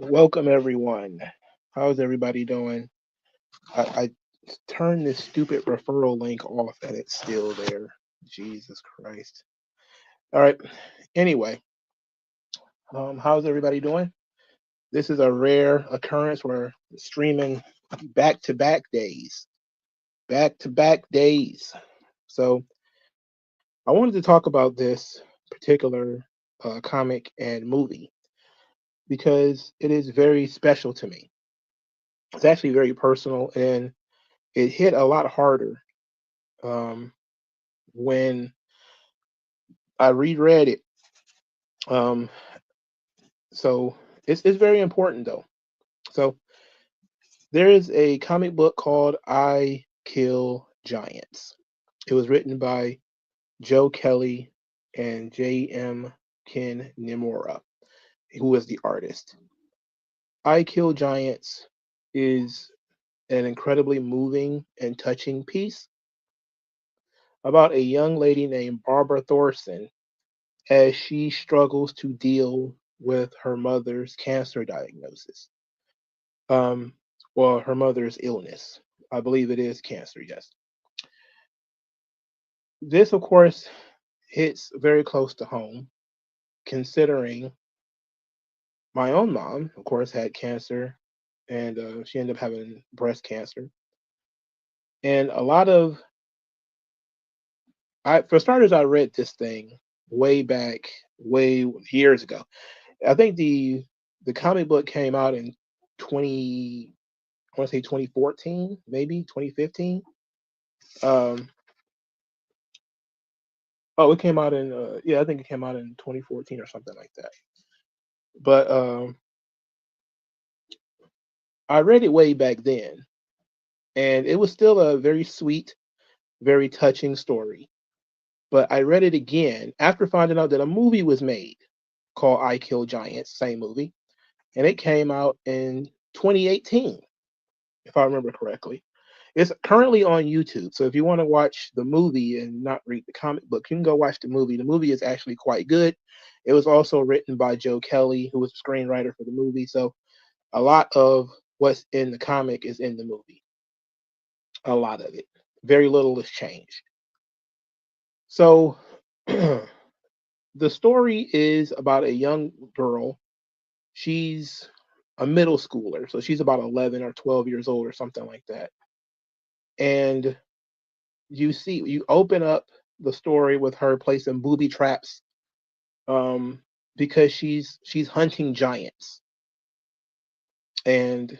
Welcome everyone. How's everybody doing? I turned this stupid referral link off and it's still there. Jesus Christ. All right. Anyway, how's everybody doing? This is a rare occurrence. We're streaming back to back days. Back to back days. So I wanted to talk about this particular comic and movie because it is very special to me. It's actually very personal and it hit a lot harder um, when I reread it. Um, so it's very important though. So there is a comic book called I Kill Giants. It was written by Joe Kelly and J.M. Ken Nimura, who was the artist. I Kill Giants is an incredibly moving and touching piece about a young lady named Barbara Thorson as she struggles to deal with her mother's cancer diagnosis. Um, well, her mother's illness. I believe it is cancer, yes. This, of course, hits very close to home, considering my own mom, of course, had cancer and she ended up having breast cancer. And a lot of, for starters, I read this thing way back, way years ago. I think the comic book came out in 20, I want to say 2014, maybe 2015. Um, oh, it came out in yeah, I think it came out in 2014 or something like that. But I read it way back then, and it was still a very sweet, very touching story. But I read it again after finding out that a movie was made called I Kill Giants, same movie, and it came out in 2018, if I remember correctly. It's currently on YouTube. So if you want to watch the movie and not read the comic book, you can go watch the movie. The movie is actually quite good. It was also written by Joe Kelly, who was the screenwriter for the movie. So a lot of what's in the comic is in the movie. A lot of it. Very little is changed. So the story is about a young girl. She's a middle schooler. So she's about 11 or 12 years old or something like that. And you open up the story with her placing booby traps um because she's hunting giants, and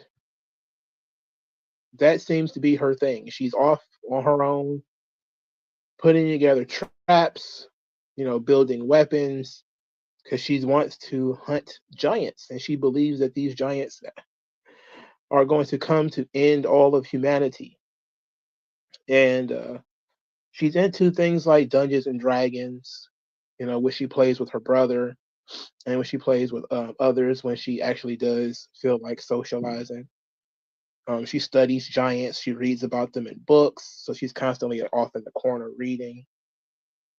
that seems to be her thing. She's off on her own putting together traps, building weapons, because she wants to hunt giants and she believes that these giants are going to come to end all of humanity. And she's into things like Dungeons and Dragons, which she plays with her brother and when she plays with others, when she actually does feel like socializing. She studies giants. She reads about them in books, so she's constantly off in the corner reading.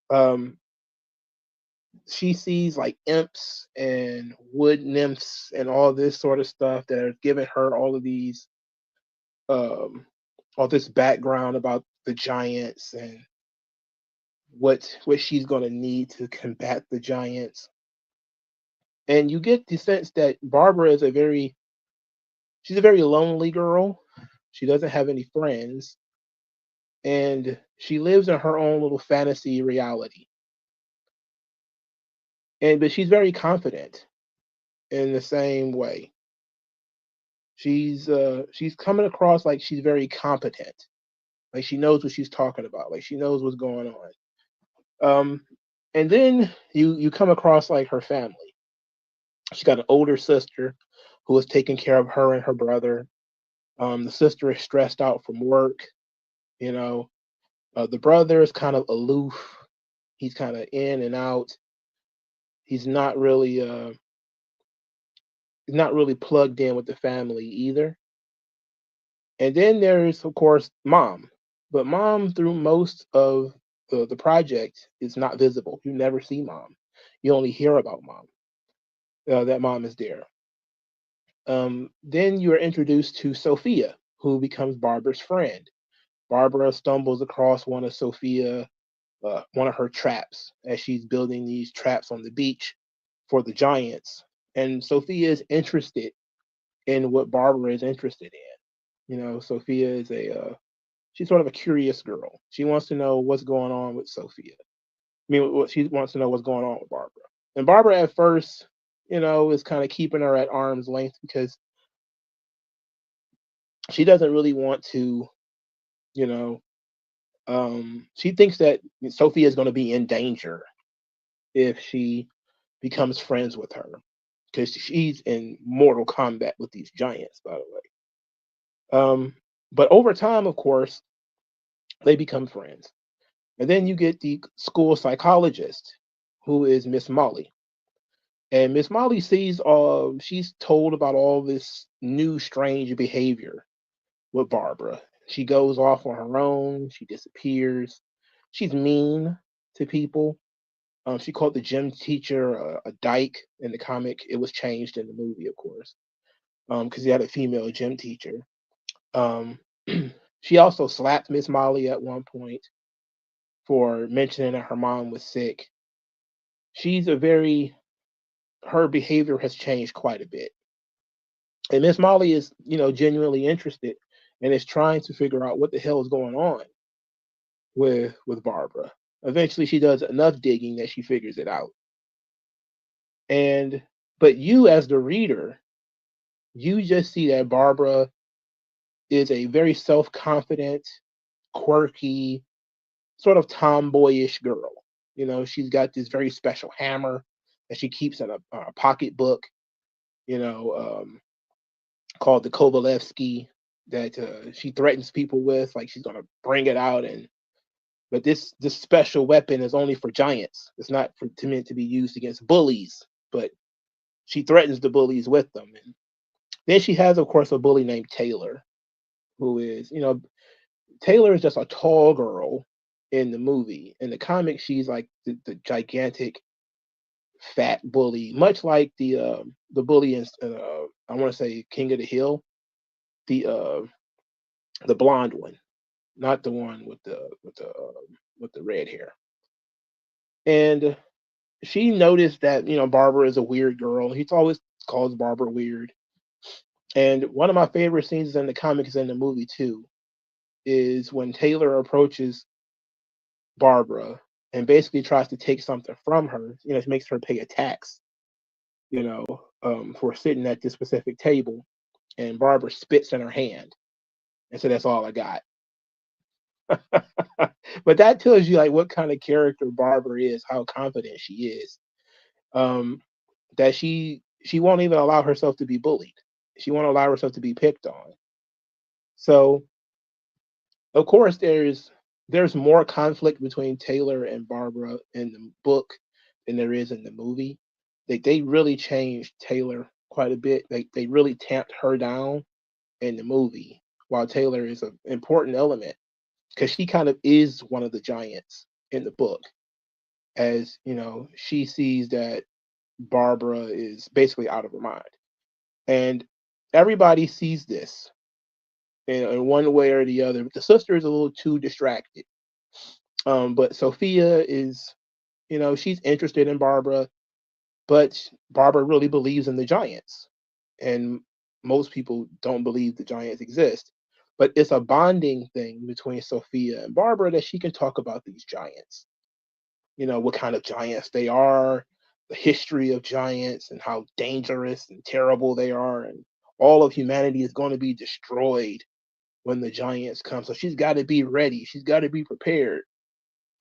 Um, she sees like imps and wood nymphs and all this sort of stuff that are giving her um, all this background about the giants and what she's going to need to combat the giants. And you get the sense that Barbara is she's a very lonely girl. She doesn't have any friends, and she lives in her own little fantasy reality. And but she's very confident in the same way. She's coming across like she's very competent, like she knows what she's talking about, like she knows what's going on. Um, and then you come across like her family. She's got an older sister who is taking care of her and her brother. The sister is stressed out from work. You know, the brother is kind of aloof. He's kind of in and out. He's not really plugged in with the family either. And then there's of course mom, but mom through most of the project is not visible. You never see mom. You only hear about mom. That mom is there. Then you are introduced to Sophia, who becomes Barbara's friend. Barbara stumbles across one of her traps as she's building these traps on the beach for the giants. And Sophia is interested in what Barbara is interested in. Sophia is she's sort of a curious girl. She wants to know what's going on with Sophia. What she wants to know what's going on with Barbara. And Barbara at first, is kind of keeping her at arm's length because she doesn't really want to, you know, she thinks that Sophia is going to be in danger if she becomes friends with her because she's in mortal combat with these giants, by the way. But over time, of course, they become friends. And then you get the school psychologist, who is Miss Molly. And Miss Molly she's told about all this new strange behavior with Barbara. She goes off on her own, she disappears, she's mean to people. She called the gym teacher a dyke in the comic. It was changed in the movie, of course, because he had a female gym teacher. Um, she also slapped Miss Molly at one point for mentioning that her mom was sick. She's her behavior has changed quite a bit. And Miss Molly is, genuinely interested and is trying to figure out what the hell is going on with Barbara. Eventually she does enough digging that she figures it out. But you as the reader, you just see that Barbara is a very self-confident, quirky, sort of tomboyish girl. She's got this very special hammer that she keeps in a pocketbook, you know, um, called the Kovalevsky that she threatens people with, like she's gonna bring it out. But this special weapon is only for giants. It's not meant to be used against bullies. But she threatens the bullies with them. And then she has, of course, a bully named Taylor, who is, Taylor is just a tall girl in the movie. In the comic, she's like the gigantic fat bully, much like the bully in I want to say King of the Hill, the uh the blonde one, not the one with the red hair. And she noticed that Barbara is a weird girl. He's always calls Barbara weird. And one of my favorite scenes in the comics and the movie too is when Taylor approaches Barbara and basically tries to take something from her. She makes her pay a tax, for sitting at this specific table, and Barbara spits in her hand and so that's all I got. But that tells you like what kind of character Barbara is, how confident she is. Um, that she won't even allow herself to be bullied. She won't allow herself to be picked on. So of course there's more conflict between Taylor and Barbara in the book than there is in the movie. They really changed Taylor quite a bit. They really tamped her down in the movie, while Taylor is an important element because she kind of is one of the giants in the book. As she sees that Barbara is basically out of her mind, and everybody sees this in one way or the other. But the sister is a little too distracted. But Sophia is, she's interested in Barbara, but Barbara really believes in the giants, and most people don't believe the giants exist. But it's a bonding thing between Sophia and Barbara that she can talk about these giants. What kind of giants they are, the history of giants, and how dangerous and terrible they are, and all of humanity is going to be destroyed when the giants come. So she's got to be ready. She's got to be prepared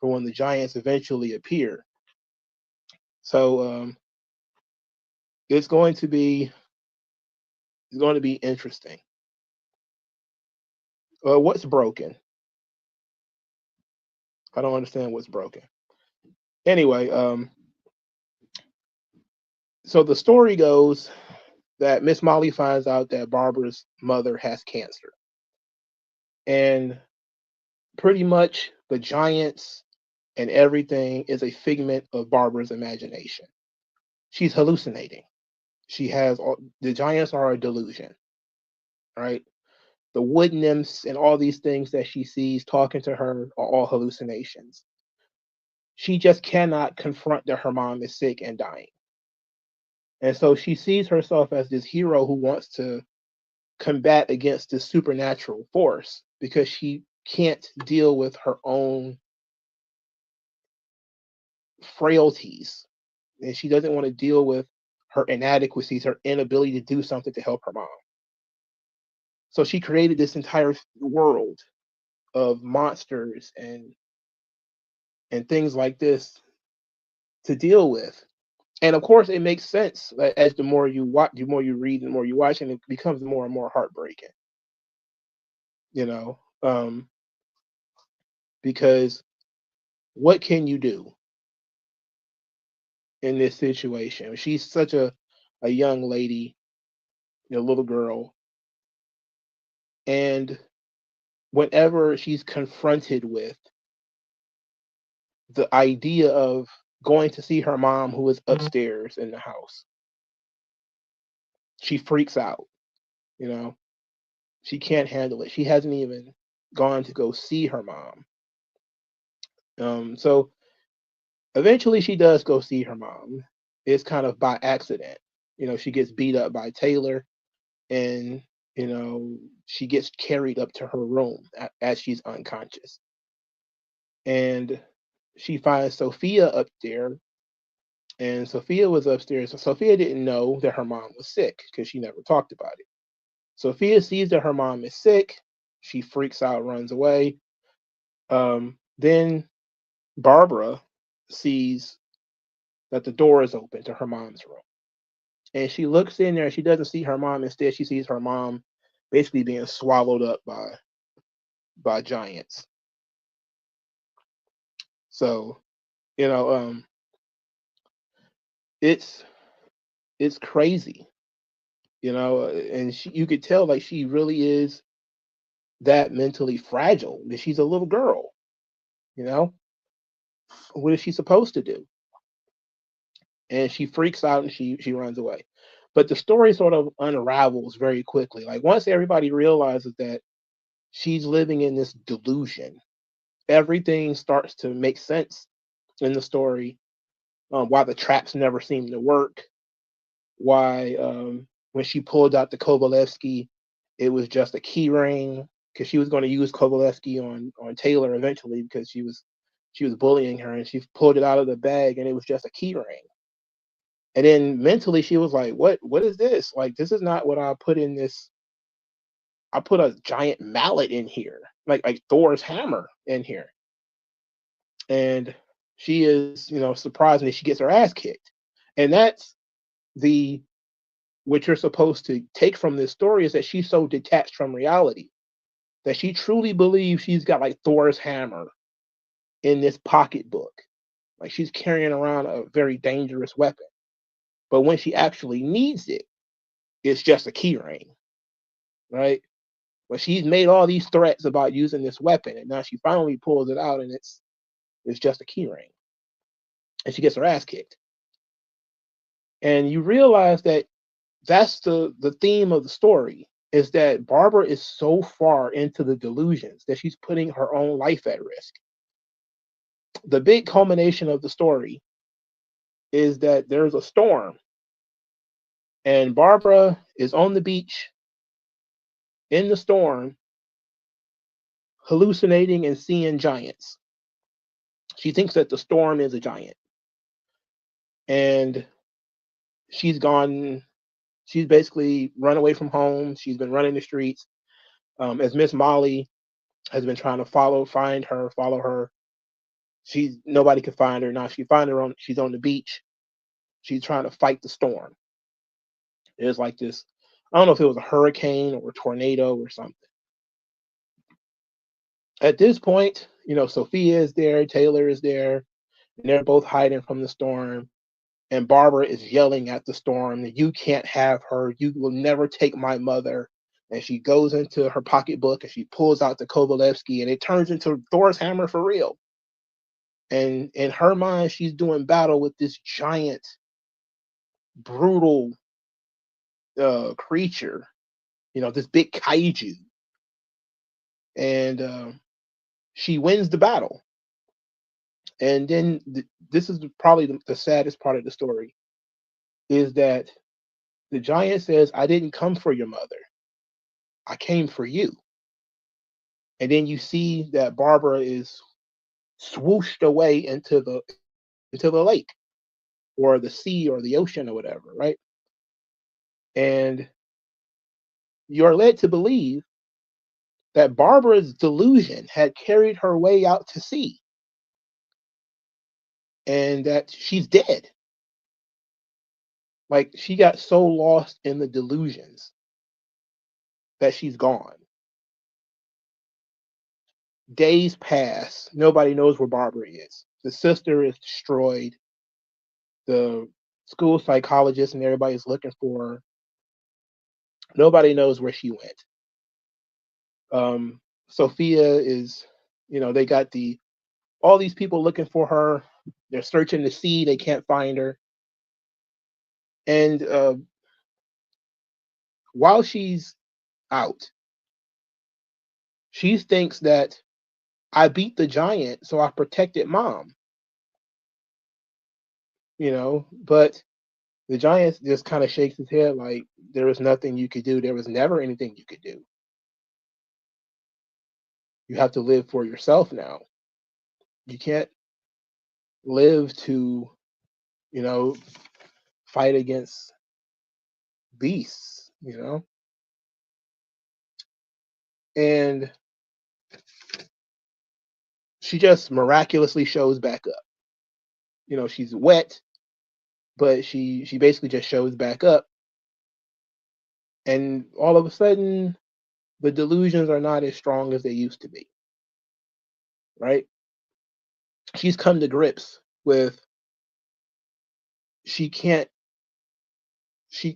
for when the giants eventually appear. So it's going to be interesting. What's broken? I don't understand what's broken. Anyway, so the story goes that Miss Molly finds out that Barbara's mother has cancer, and pretty much the giants and everything is a figment of Barbara's imagination. She's hallucinating. She has the giants are a delusion, right? The wood nymphs and all these things that she sees talking to her are all hallucinations. She just cannot confront that her mom is sick and dying. And so she sees herself as this hero who wants to combat against this supernatural force because she can't deal with her own frailties. And she doesn't want to deal with her inadequacies, her inability to do something to help her mom. So she created this entire world of monsters and things like this to deal with. And of course, it makes sense as the more you watch, the more you read, the more you watch, and it becomes more and more heartbreaking. You know, because what can you do in this situation? She's such a young lady, little girl, and whenever she's confronted with the idea of going to see her mom, who is upstairs in the house, she freaks out. You know, she can't handle it. She hasn't even gone to go see her mom. So eventually she does go see her mom. It's kind of by accident. She gets beat up by Taylor, and she gets carried up to her room as she's unconscious. And she finds Sophia up there, and Sophia was upstairs. So Sophia didn't know that her mom was sick because she never talked about it. Sophia sees that her mom is sick. She freaks out, runs away. Then Barbara sees that the door is open to her mom's room. And she looks in there. She doesn't see her mom. Instead, she sees her mom basically being swallowed up by giants. So, you know, it's crazy, and you could tell like she really is that mentally fragile. That she's a little girl. You know, what is she supposed to do? And she freaks out and she runs away. But the story sort of unravels very quickly. Like once everybody realizes that she's living in this delusion, everything starts to make sense in the story. Why the traps never seem to work. Why when she pulled out the Kovalevsky, it was just a key ring because she was going to use Kovalevsky on Taylor eventually because she was bullying her, and she pulled it out of the bag and it was just a key ring. And then mentally she was like, what is this? Like, this is not what I put in this. I put a giant mallet in here, like Thor's hammer in here. And she is, surprisingly, she gets her ass kicked. And that's the what you're supposed to take from this story is that she's so detached from reality that she truly believes she's got like Thor's hammer in this pocketbook. Like she's carrying around a very dangerous weapon. But when she actually needs it, it's just a key ring, right? But she's made all these threats about using this weapon, and now she finally pulls it out, and it's just a key ring, and she gets her ass kicked. And you realize that that's the theme of the story is that Barbara is so far into the delusions that she's putting her own life at risk. The big culmination of the story is that there's a storm, and Barbara is on the beach in the storm, hallucinating and seeing giants. She thinks that the storm is a giant, and she's gone. She's basically run away from home. She's been running the streets. As Miss Molly has been trying to follow her. Nobody could find her. Now she find her she's on the beach. She's trying to fight the storm. There's like this, I don't know if it was a hurricane or a tornado or something. At this point, Sophia is there, Taylor is there, and they're both hiding from the storm. And Barbara is yelling at the storm that you can't have her. You will never take my mother. And she goes into her pocketbook and she pulls out the Kovalevsky, and it turns into Thor's hammer for real. And in her mind, she's doing battle with this giant, brutal creature, this big kaiju, and she wins the battle. And then this is probably the saddest part of the story, is that the giant says, "I didn't come for your mother. I came for you." And then you see that Barbara is swooshed away into the lake or the sea or the ocean or whatever, right? And you're led to believe that Barbara's delusion had carried her way out to sea and that she's dead. Like, she got so lost in the delusions that she's gone. Days pass. Nobody knows where Barbara is. The sister is destroyed. The school psychologist and everybody's looking for her. Nobody knows where she went. Sophia is, they got all these people looking for her. They're searching the sea. They can't find her. And while she's out, she thinks that I beat the giant, so I protected mom. But the giant just kind of shakes his head like, there was nothing you could do. There was never anything you could do. You have to live for yourself now. You can't live to, you know, fight against beasts. And she just miraculously shows back up. She's wet, but she basically just shows back up. And all of a sudden, the delusions are not as strong as they used to be. Right? She's come to grips with she can't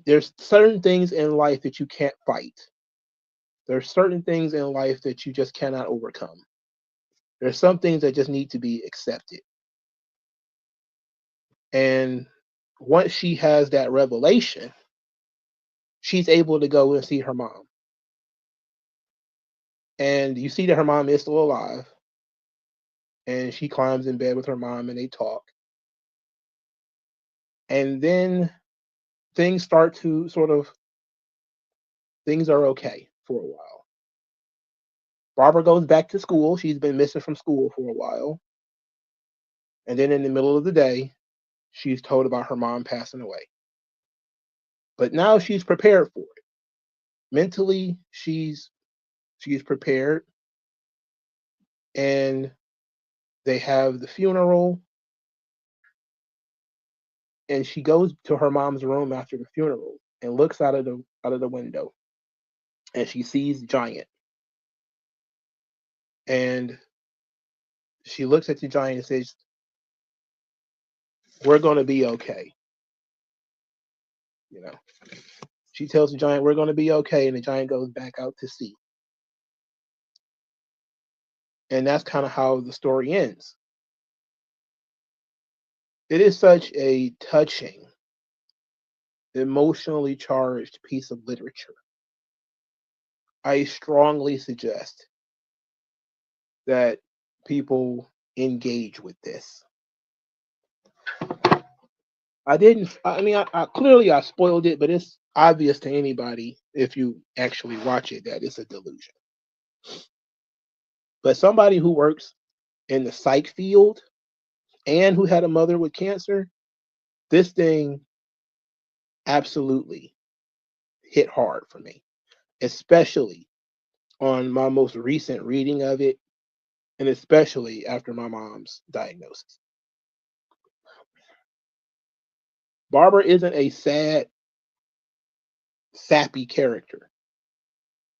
there's certain things in life that you can't fight. There's certain things in life that you just cannot overcome. There's some things that just need to be accepted. And once she has that revelation, she's able to go and see her mom. And you see that her mom is still alive. And she climbs in bed with her mom and they talk. And then things start to things are okay for a while. Barbara goes back to school. She's been missing from school for a while. And then in the middle of the day, she's told about her mom passing away. But now she's prepared for it. Mentally, she's prepared. And they have the funeral. And she goes to her mom's room after the funeral and looks out of the window. And she sees Giant. And she looks at the giant and says, "We're going to be okay." You know, she tells the giant, "We're going to be okay." And the giant goes back out to sea. And that's kind of how the story ends. It is such a touching, emotionally charged piece of literature. I strongly suggest that people engage with this. I clearly I spoiled it, but it's obvious to anybody if you actually watch it that it's a delusion. But somebody who works in the psych field and who had a mother with cancer, this thing absolutely hit hard for me, especially on my most recent reading of it, and especially after my mom's diagnosis. Barbara isn't a sad, sappy character.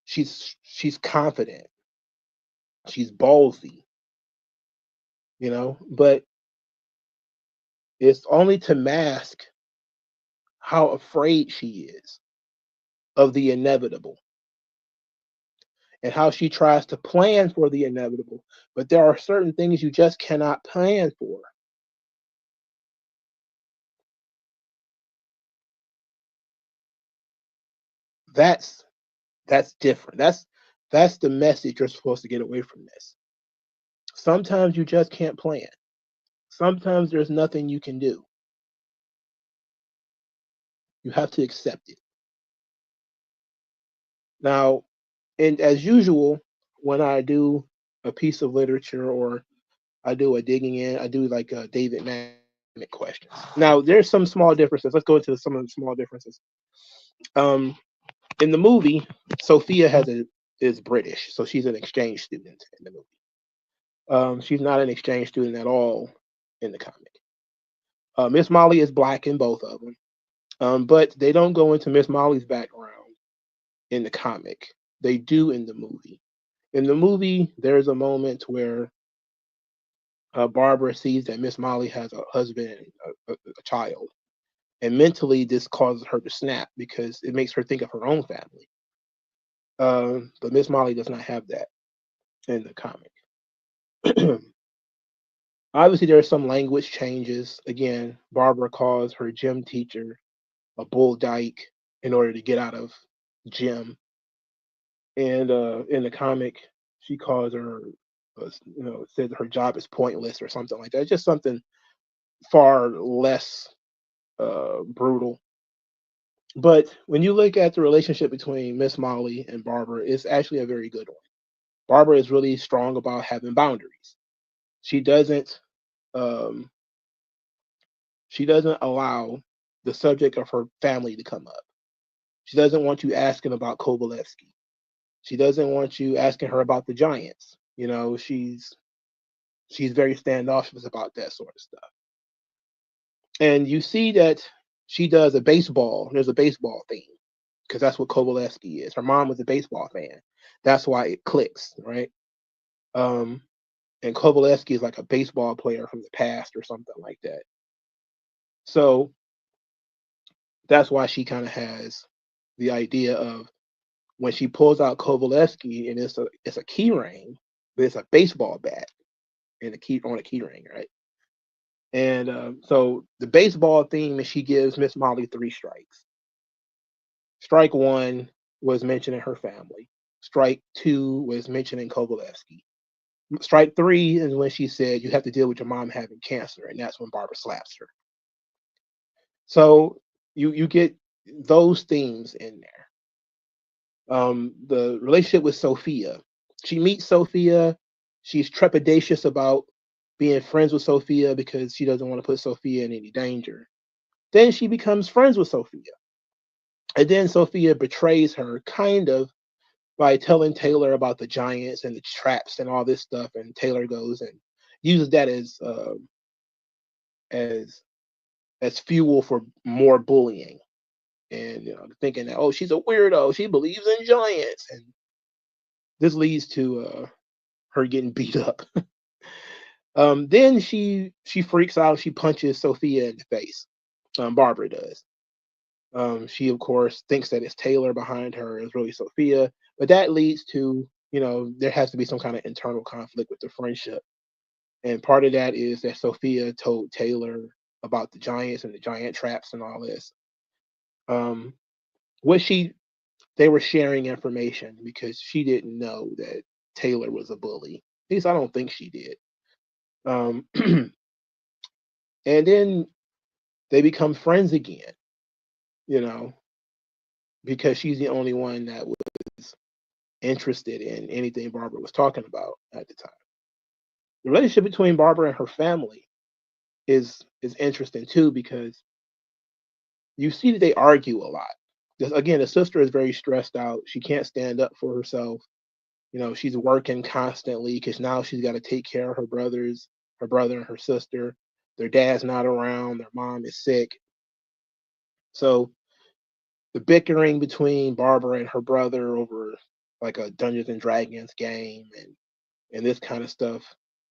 She's confident. She's ballsy, but it's only to mask how afraid she is of the inevitable and how she tries to plan for the inevitable. But there are certain things you just cannot plan for. That's different. That's the message you're supposed to get away from this. Sometimes you just can't plan. Sometimes there's nothing you can do. You have to accept it. Now, and as usual, when I do a piece of literature or I do a digging in, I do like a David Mamet questions. Now, there's some small differences. Let's go into some of the small differences. Um, in the movie, Sophia is British, so she's an exchange student in the movie. She's not an exchange student at all in the comic. Miss Molly is black in both of them, but they don't go into Miss Molly's background in the comic. They do in the movie. In the movie, there's a moment where Barbara sees that Miss Molly has a husband and a child, and mentally this causes her to snap because it makes her think of her own family. But Miss Molly does not have that in the comic. Obviously, there are some language changes. Again, Barbara calls her gym teacher a bull dyke in order to get out of gym, and in the comic, she calls her, says her job is pointless or something like that. Just something far less brutal. But when you look at the relationship between Miss Molly and Barbara, it's actually a very good one. Barbara is really strong about having boundaries. She doesn't um, she doesn't allow the subject of her family to come up. She doesn't want you asking about Kovalevsky. She doesn't want you asking her about the Giants. She's very standoffish about that sort of stuff. And you see that she does a baseball. There's a baseball theme because that's what Kovalevsky is. Her mom was a baseball fan. That's why it clicks, right? Um, and Kovalevsky is like a baseball player from the past or something like that. So that's why she kind of has the idea of when she pulls out Kovalevsky and it's a key ring, but it's a baseball bat and a key on a key ring, right? And so the baseball theme is she gives Miss Molly 3 strikes. Strike one was mentioning her family. Strike two was mentioning Kovalevsky. Strike three is when she said you have to deal with your mom having cancer, and that's when Barbara slaps her. So you get those themes in there. The relationship with Sophia. She meets Sophia. She's trepidatious about being friends with Sophia because she doesn't want to put Sophia in any danger. Then she becomes friends with Sophia. And then Sophia betrays her kind of by telling Taylor about the Giants and the traps and all this stuff. And Taylor goes and uses that as as fuel for more bullying. And thinking that, oh, she's a weirdo. She believes in giants. And this leads to her getting beat up. Then she freaks out. She punches Sophia in the face. Barbara does. She of course thinks that it's Taylor behind her. It's really Sophia, but that leads to there has to be some kind of internal conflict with the friendship, and part of that is that Sophia told Taylor about the Giants and the giant traps and all this. Um, what she They were sharing information because she didn't know that Taylor was a bully. At least I don't think she did. Um, and then they become friends again, you know, because she's the only one that was interested in anything Barbara was talking about at the time. The relationship between Barbara and her family is interesting too because you see that they argue a lot. Because again, the sister is very stressed out. She can't stand up for herself. She's working constantly because now she's got to take care of her brother and her sister. Their dad's not around. Their mom is sick. So the bickering between Barbara and her brother over like a Dungeons and Dragons game and this kind of stuff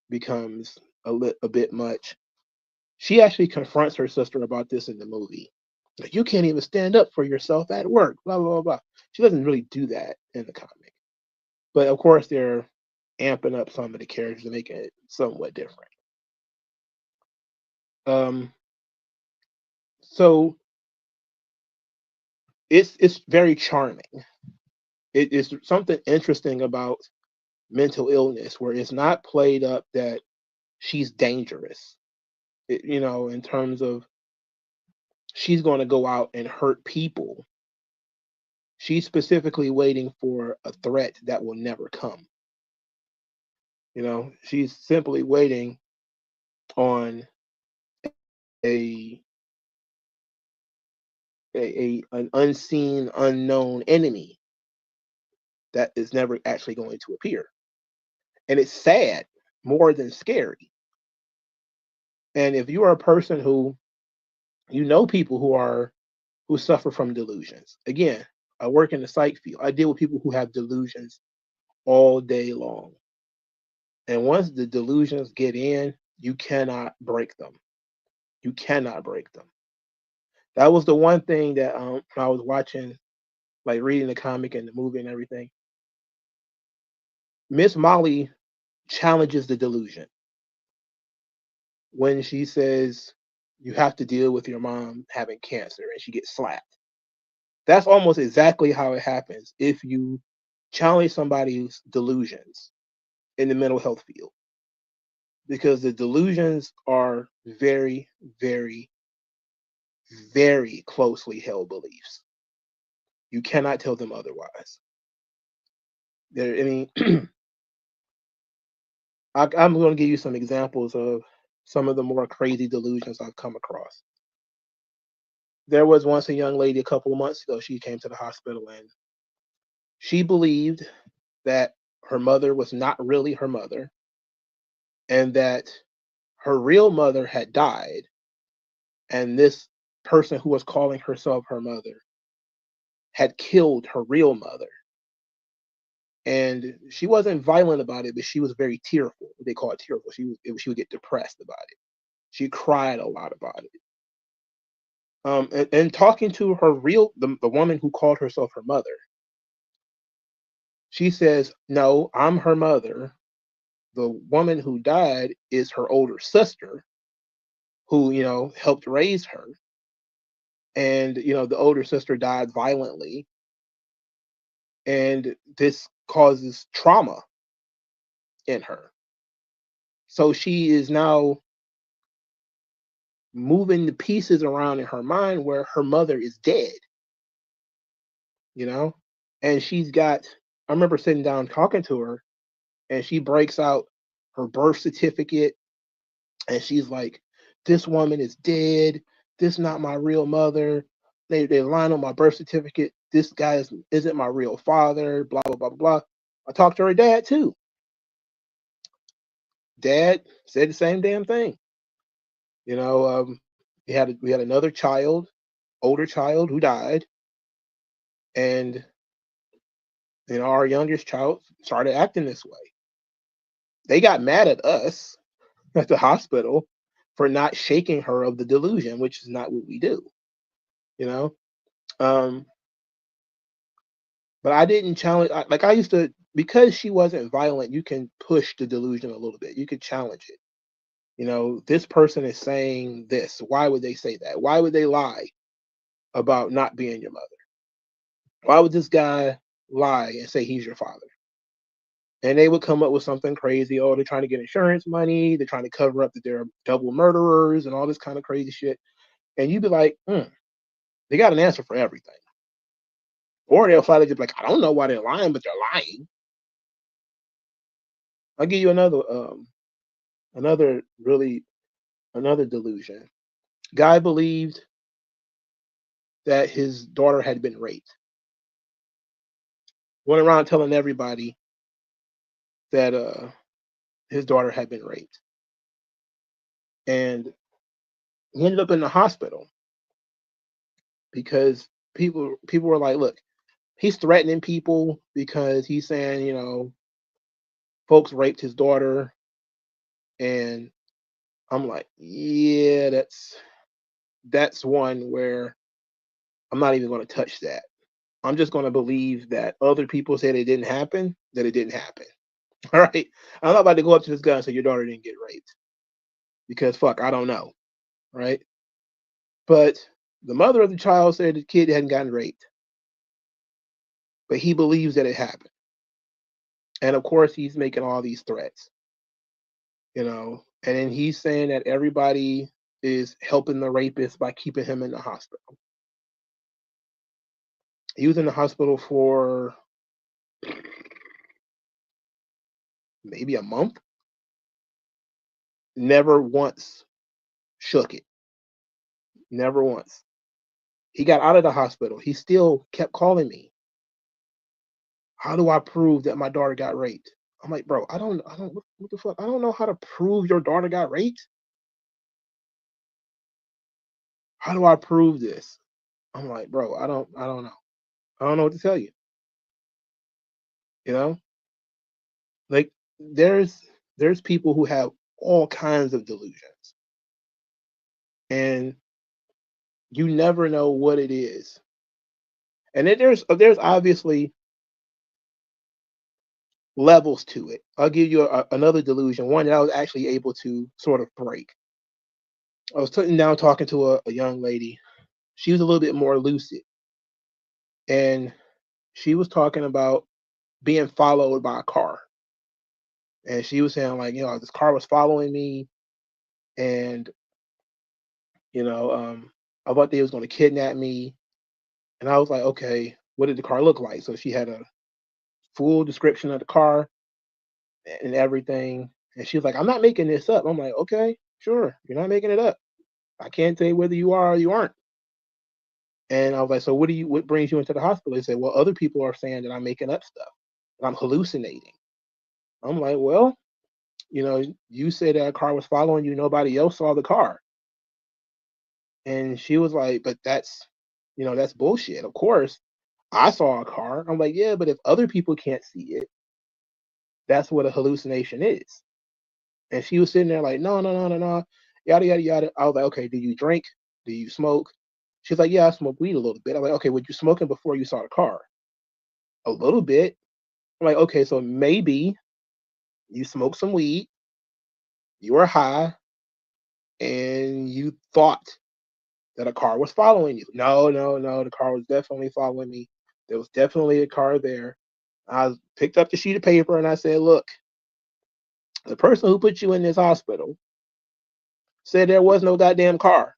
becomes a bit much. She actually confronts her sister about this in the movie. Like, you can't even stand up for yourself at work, blah, blah, blah, blah. She doesn't really do that in the comic. But of course, they're amping up some of the characters and making it somewhat different. Um, so it's very charming. It is something interesting about mental illness where it's not played up that she's dangerous. In terms of she's going to go out and hurt people. She's specifically waiting for a threat that will never come. She's simply waiting on a an unseen, unknown enemy that is never actually going to appear. And it's sad more than scary. And if you are a person who people who suffer from delusions. Again, I work in the psych field. I deal with people who have delusions all day long. And once the delusions get in, you cannot break them. You cannot break them. That was the one thing that I was watching, like reading the comic and the movie and everything. Miss Molly challenges the delusion when she says you have to deal with your mom having cancer and she gets slapped. That's almost exactly how it happens if you challenge somebody's delusions in the mental health field, because the delusions are very, very, very closely held beliefs. You cannot tell them otherwise. I'm going to give you some examples of some of the more crazy delusions I've come across. There was once a young lady a couple of months ago. She came to the hospital and she believed that her mother was not really her mother and that her real mother had died, and this person who was calling herself her mother had killed her real mother. And she wasn't violent about it, but she was very tearful. They call it tearful. She would get depressed about it. She cried a lot about it. And talking to her the woman who called herself her mother, she says, "No, I'm her mother. The woman who died is her older sister, who helped raise her, and the older sister died violently, and this causes trauma in her. So she is now moving the pieces around in her mind where her mother is dead, and I remember sitting down talking to her, and she breaks out her birth certificate, and she's like, this woman is dead. This is not my real mother. They line on my birth certificate. This guy isn't my real father, blah, blah, blah, blah. I talked to her dad too. Dad said the same damn thing. We had another child, older child, who died, and our youngest child started acting this way. They got mad at us at the hospital for not shaking her of the delusion, which is not what we do. But I didn't challenge. I used to, because she wasn't violent. You can push the delusion a little bit. You could challenge it. This person is saying this. Why would they say that? Why would they lie about not being your mother? Why would this guy lie and say he's your father? And they would come up with something crazy. Oh, they're trying to get insurance money. They're trying to cover up that they're double murderers and all this kind of crazy shit. And you'd be like, they got an answer for everything. Or they'll flat out just be like, I don't know why they're lying, but they're lying. I'll give you another delusion. Guy believed that his daughter had been raped. Went around telling everybody that his daughter had been raped. And he ended up in the hospital because people were like, look, he's threatening people because he's saying, folks raped his daughter. And I'm like, yeah, that's one where I'm not even going to touch that. I'm just going to believe that other people said it didn't happen, that it didn't happen. All right. I'm not about to go up to this guy and say your daughter didn't get raped, because fuck, I don't know. Right. But the mother of the child said the kid hadn't gotten raped. but he believes that it happened. And of course, he's making all these threats, you know, and then he's saying that everybody is helping the rapist by keeping him in the hospital. He was in the hospital for maybe a month, never once shook it, never once. He got out of the hospital. He still kept calling me. How do I prove that my daughter got raped? I'm like, bro, I don't, what the fuck? I don't know how to prove your daughter got raped. How do I prove this? I'm like, bro, I don't know. I don't know what to tell you. You know, like there's people who have all kinds of delusions, and you never know what it is. And then there's obviously levels to it. I'll give you another delusion, one that I was actually able to sort of break. I was sitting down talking to a young lady. She was a little bit more lucid, and she was talking about being followed by a car. And she was saying, like, you know, this car was following me, and you know, I thought they was going to kidnap me. And I was like, okay, what did the car look like? So she had a full description of the car and everything. And she was like, I'm not making this up. I'm like, okay, sure, you're not making it up. I can't say whether you are or you aren't. And I was like, so what brings you into the hospital? They said, well, other people are saying that I'm making up stuff, that I'm hallucinating. I'm like, well, you know, you said that a car was following you, nobody else saw the car. And she was like, but that's, you know, that's bullshit. Of course, I saw a car. I'm like, yeah, but if other people can't see it, that's what a hallucination is. And she was sitting there like, no, no, no, no, no, yada, yada, yada. I was like, okay, do you drink? Do you smoke? She's like, yeah, I smoke weed a little bit. I'm like, okay, were you smoking before you saw the car? A little bit. I'm like, okay, so maybe you smoked some weed, you were high, and you thought that a car was following you. No, no, no, the car was definitely following me. There was definitely a car there. I picked up the sheet of paper and I said, look, the person who put you in this hospital said there was no goddamn car.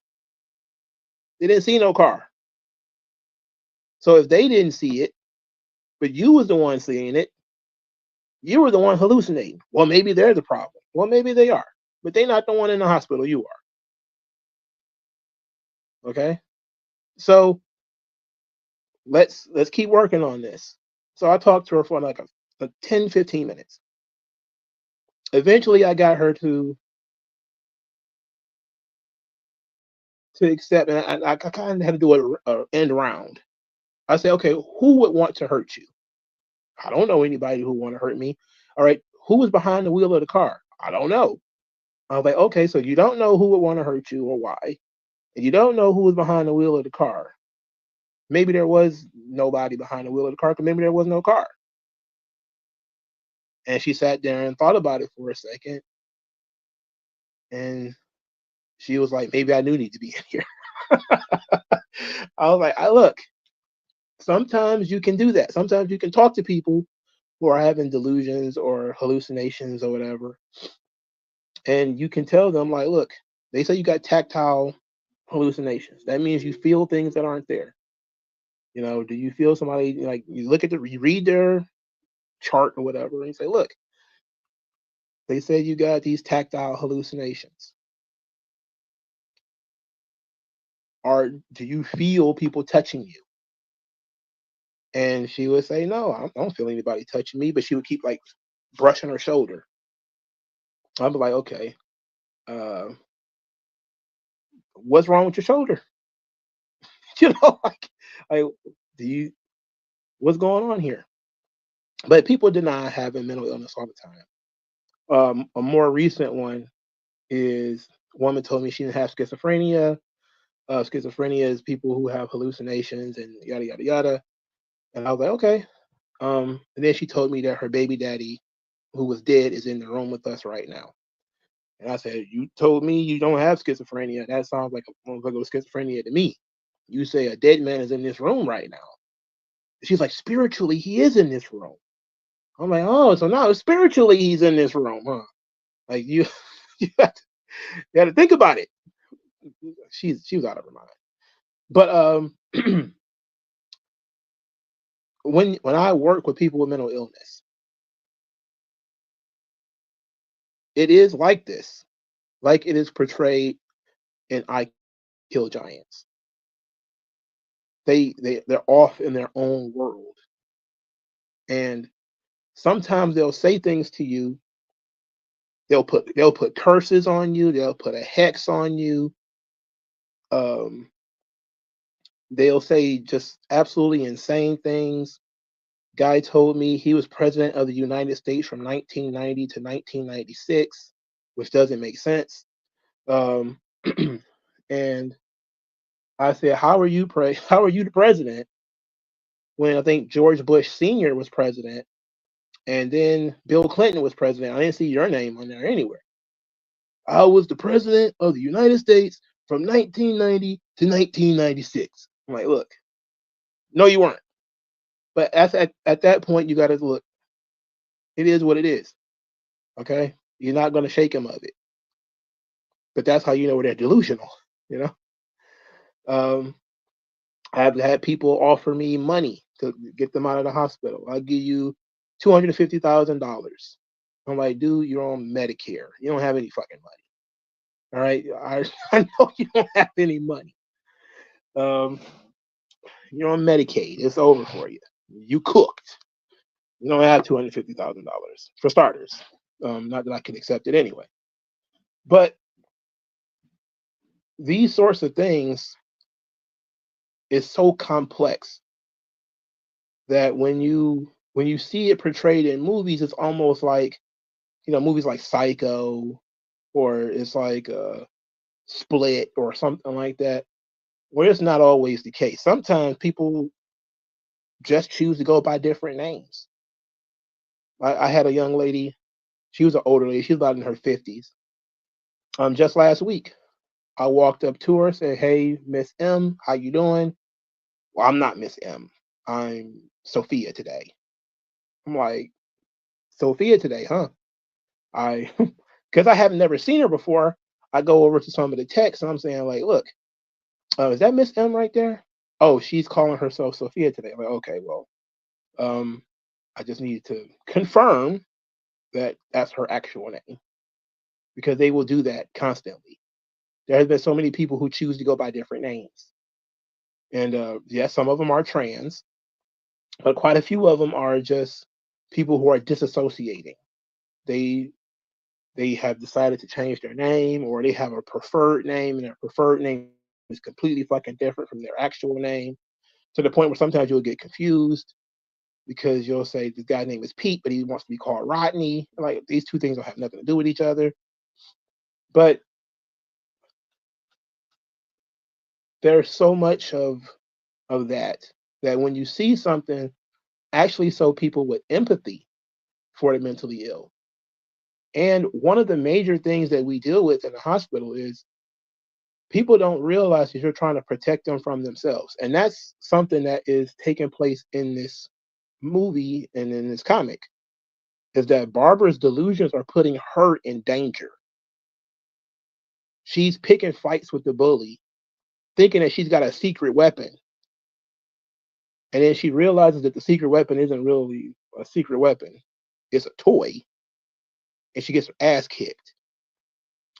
They didn't see no car. So if they didn't see it, but you was the one seeing it, you were the one hallucinating. Well, maybe they're the problem. Well, maybe they are, but they're not the one in the hospital. You are. Okay. So let's keep working on this. So I talked to her for like a 10, 15 minutes. Eventually I got her to accept, and I kind of had to do a end round. I said, okay, who would want to hurt you? I don't know anybody who would want to hurt me. All right, who was behind the wheel of the car? I don't know. I was like, okay, so you don't know who would want to hurt you or why, and you don't know who was behind the wheel of the car. Maybe there was nobody behind the wheel of the car, because maybe there was no car. And she sat there and thought about it for a second, and she was like, maybe I do need to be in here. I was like, I look, sometimes you can do that. Sometimes you can talk to people who are having delusions or hallucinations or whatever, and you can tell them, like, look, they say you got tactile hallucinations. That means you feel things that aren't there. You know, do you feel somebody, like, you read their chart or whatever, and you say, look, they say you got these tactile hallucinations. Or do you feel people touching you? And she would say, no, I don't feel anybody touching me, but she would keep like brushing her shoulder. I'd be like, okay, uh, what's wrong with your shoulder? You know, like, do you, what's going on here? But people deny having mental illness all the time. A more recent one is, a woman told me she didn't have schizophrenia. Schizophrenia is people who have hallucinations and yada yada yada. And I was like, okay. And then she told me that her baby daddy, who was dead, is in the room with us right now. And I said, you told me you don't have schizophrenia. That sounds like a motherfucker with schizophrenia to me. You say a dead man is in this room right now. She's like, spiritually, he is in this room. I'm like, oh, so now spiritually he's in this room, huh? Like you have to think about it. She was out of her mind. But when I work with people with mental illness, it is like this, like it is portrayed in I Kill Giants. They're off in their own world, and sometimes they'll say things to you. They'll put curses on you. They'll put a hex on you. Um, they'll say just absolutely insane things. Guy told me he was president of the United States from 1990 to 1996, which doesn't make sense. And I said, how are you the president when I think George Bush Sr. was president and then Bill Clinton was president? I didn't see your name on there anywhere. I was the president of the United States from 1990 to 1996. I'm like, look, no, you weren't. But at that point, you got to look. It is what it is. Okay, you're not going to shake him of it. But that's how you know they're delusional. You know, I've had people offer me money to get them out of the hospital. I'll give you $250,000. I'm like, dude, you're on Medicare. You don't have any fucking money. All right, I know you don't have any money. You're on Medicaid. It's over for you. You cooked. You don't have $250,000 for starters. Not that I can accept it anyway. But these sorts of things is so complex that when you see it portrayed in movies, it's almost like, movies like Psycho, or it's like Split or something like that, where it's not always the case. Sometimes people just choose to go by different names. I had a young lady, she was an older lady, she was about in her 50s. Just last week, I walked up to her, said, "Hey, Miss M, how you doing?" "Well, I'm not Miss M. I'm Sophia today." I'm like, "Sophia today, huh?" Because I have never seen her before, I go over to some of the texts and I'm saying, like, "Look, is that Miss M right there?" "Oh, she's calling herself Sophia today." I'm like, "Okay, well, um, I just need to confirm that that's her actual name," because they will do that constantly. There has been so many people who choose to go by different names. And yes, some of them are trans, but quite a few of them are just people who are disassociating. They they have decided to change their name, or they have a preferred name, and their preferred name is completely fucking different from their actual name, to the point where sometimes you'll get confused because you'll say this guy's name is Pete, but he wants to be called Rodney. Like, these two things don't have nothing to do with each other. But there's so much of that when you see something actually show people with empathy for the mentally ill. And one of the major things that we deal with in the hospital is people don't realize that you're trying to protect them from themselves. And that's something that is taking place in this movie and in this comic, is that Barbara's delusions are putting her in danger. She's picking fights with the bully, thinking that she's got a secret weapon. And then she realizes that the secret weapon isn't really a secret weapon. It's a toy. And she gets her ass kicked.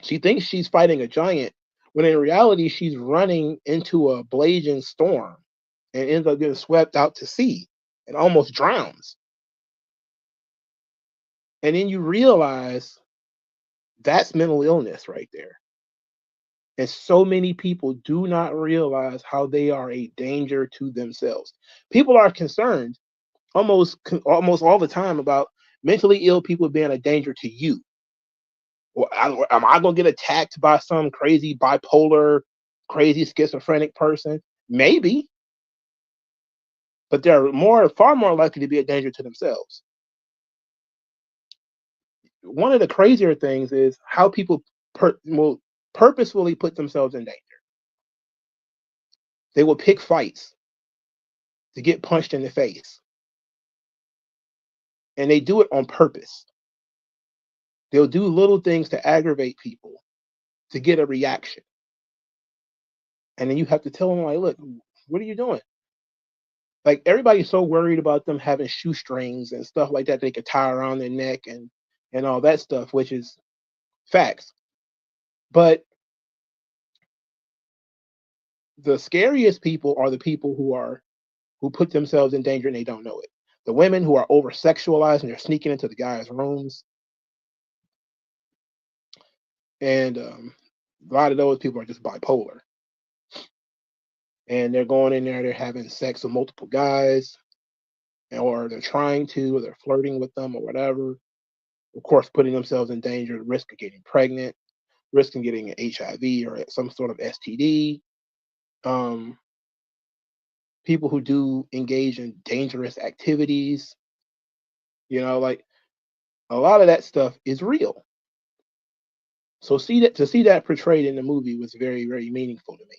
She thinks she's fighting a giant, when in reality she's running into a blazing storm and ends up getting swept out to sea and almost drowns. And then you realize that's mental illness right there. And so many people do not realize how they are a danger to themselves. People are concerned almost all the time about mentally ill people being a danger to you. Or am I going to get attacked by some crazy bipolar, crazy schizophrenic person? Maybe, but they're far more likely to be a danger to themselves. One of the crazier things is how people will purposefully put themselves in danger. They will pick fights to get punched in the face. And they do it on purpose. They'll do little things to aggravate people to get a reaction. And then you have to tell them, like, look, what are you doing? Like, everybody's so worried about them having shoestrings and stuff like that they could tie around their neck and all that stuff, which is facts. But the scariest people are the people who put themselves in danger and they don't know it. The women who are over sexualized and they're sneaking into the guys' rooms. And a lot of those people are just bipolar. And they're going in there, they're having sex with multiple guys, or they're trying to, or they're flirting with them, or whatever. Of course, putting themselves in danger, the risk of getting pregnant, risk of getting an HIV or some sort of STD. People who do engage in dangerous activities, like a lot of that stuff is real. So to see that portrayed in the movie was very, very meaningful to me.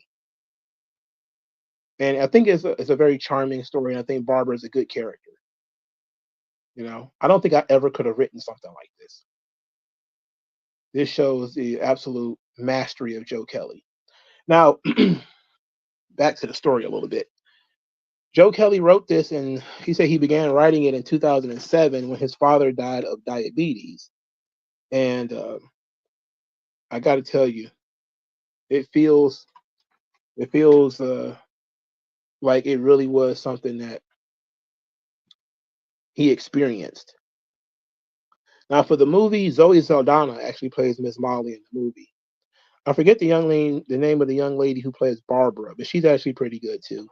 And I think it's a very charming story, and I think Barbara is a good character. I don't think I ever could have written something like this. This shows the absolute mastery of Joe Kelly. Now, back to the story a little bit. Joe Kelly wrote this, and he said he began writing it in 2007 when his father died of diabetes. And I got to tell you, it feels like it really was something that he experienced. Now, for the movie, Zoe Saldana actually plays Miss Molly in the movie. I forget the name of the young lady who plays Barbara, but she's actually pretty good too.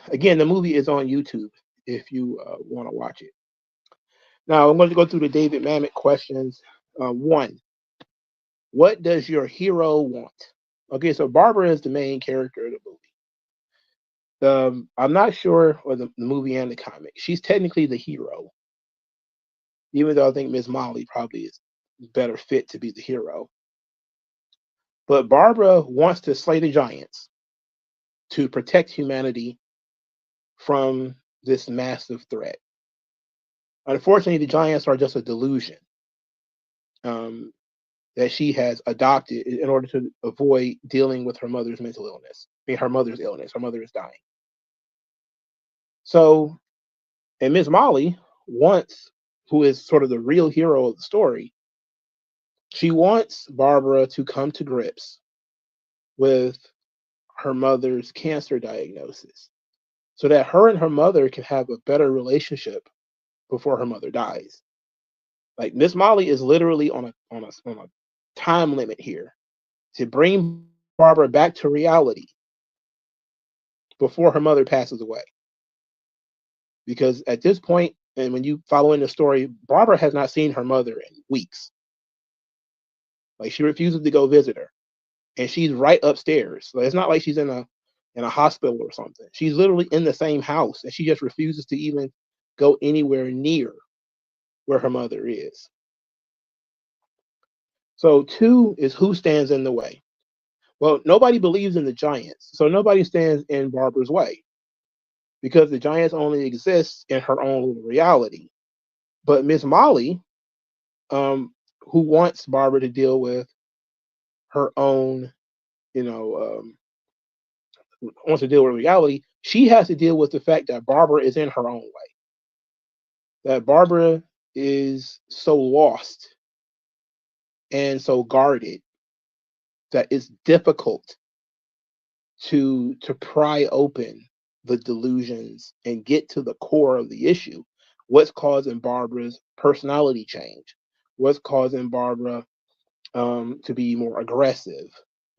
Again, the movie is on YouTube if you want to watch it. Now, I'm going to go through the David Mamet questions. 1, what does your hero want? Okay, so Barbara is the main character of the movie. I'm not sure, or the movie and the comic, she's technically the hero, even though I think Miss Molly probably is better fit to be the hero. But Barbara wants to slay the giants to protect humanity from this massive threat. Unfortunately, the giants are just a delusion that she has adopted in order to avoid dealing with her mother's mental illness. I mean, her mother's illness. Her mother is dying. So, and Miss Molly wants, who is sort of the real hero of the story, she wants Barbara to come to grips with her mother's cancer diagnosis so that her and her mother can have a better relationship before her mother dies. Like, Miss Molly is literally on a time limit here to bring Barbara back to reality before her mother passes away. Because at this point, and when you follow in the story, Barbara has not seen her mother in weeks. Like, she refuses to go visit her, and she's right upstairs. So it's not like she's in a hospital or something. She's literally in the same house, and she just refuses to even go anywhere near where her mother is. So 2 is who stands in the way. Well, nobody believes in the giants, so nobody stands in Barbara's way because the giants only exist in her own little reality. But Miss Molly, who wants Barbara to deal with her own, wants to deal with reality, she has to deal with the fact that Barbara is in her own way. That Barbara is so lost and so guarded that it's difficult to pry open the delusions and get to the core of the issue. What's causing Barbara's personality change? What's causing Barbara to be more aggressive,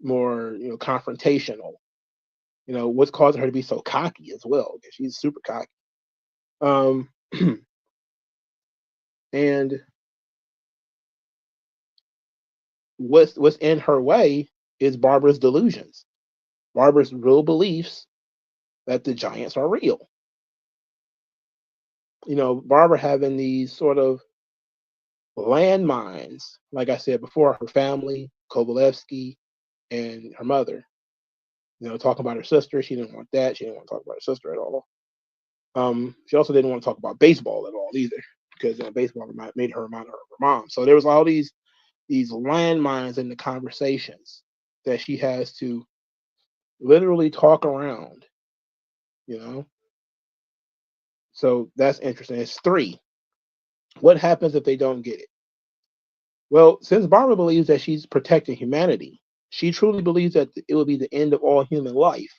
more confrontational? What's causing her to be so cocky as well? Because she's super cocky. And what's in her way is Barbara's delusions, Barbara's real beliefs that the giants are real. Barbara having these sort of landmines, like I said before, her family, Kovalevsky, and her mother. talking about her sister. She didn't want that. She didn't want to talk about her sister at all. She also didn't want to talk about baseball at all either, because baseball made her remind her of her mom. So there was all these landmines in the conversations that she has to literally talk around, you know. So that's interesting. It's 3. What happens if they don't get it? Well, since Barbara believes that she's protecting humanity, she truly believes that it will be the end of all human life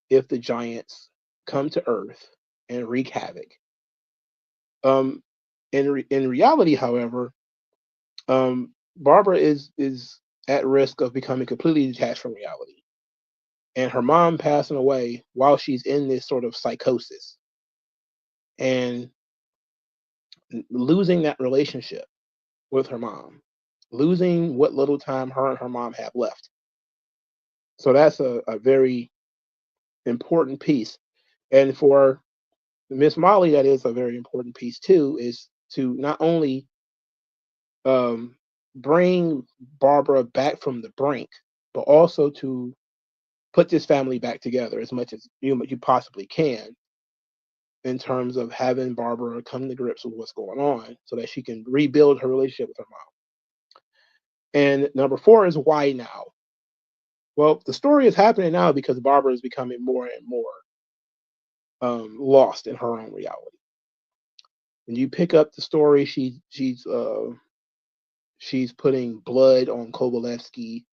if the giants come to Earth and wreak havoc. In reality, however, Barbara is at risk of becoming completely detached from reality, and her mom passing away while she's in this sort of psychosis, and losing that relationship with her mom, losing what little time her and her mom have left. So that's a very important piece. And for Miss Molly, that is a very important piece too, is to not only um, bring Barbara back from the brink, but also to put this family back together as much as you possibly can, in terms of having Barbara come to grips with what's going on so that she can rebuild her relationship with her mom. And number 4 is why now? Well, the story is happening now because Barbara is becoming more and more lost in her own reality. When you pick up the story, she's putting blood on Kovalevsky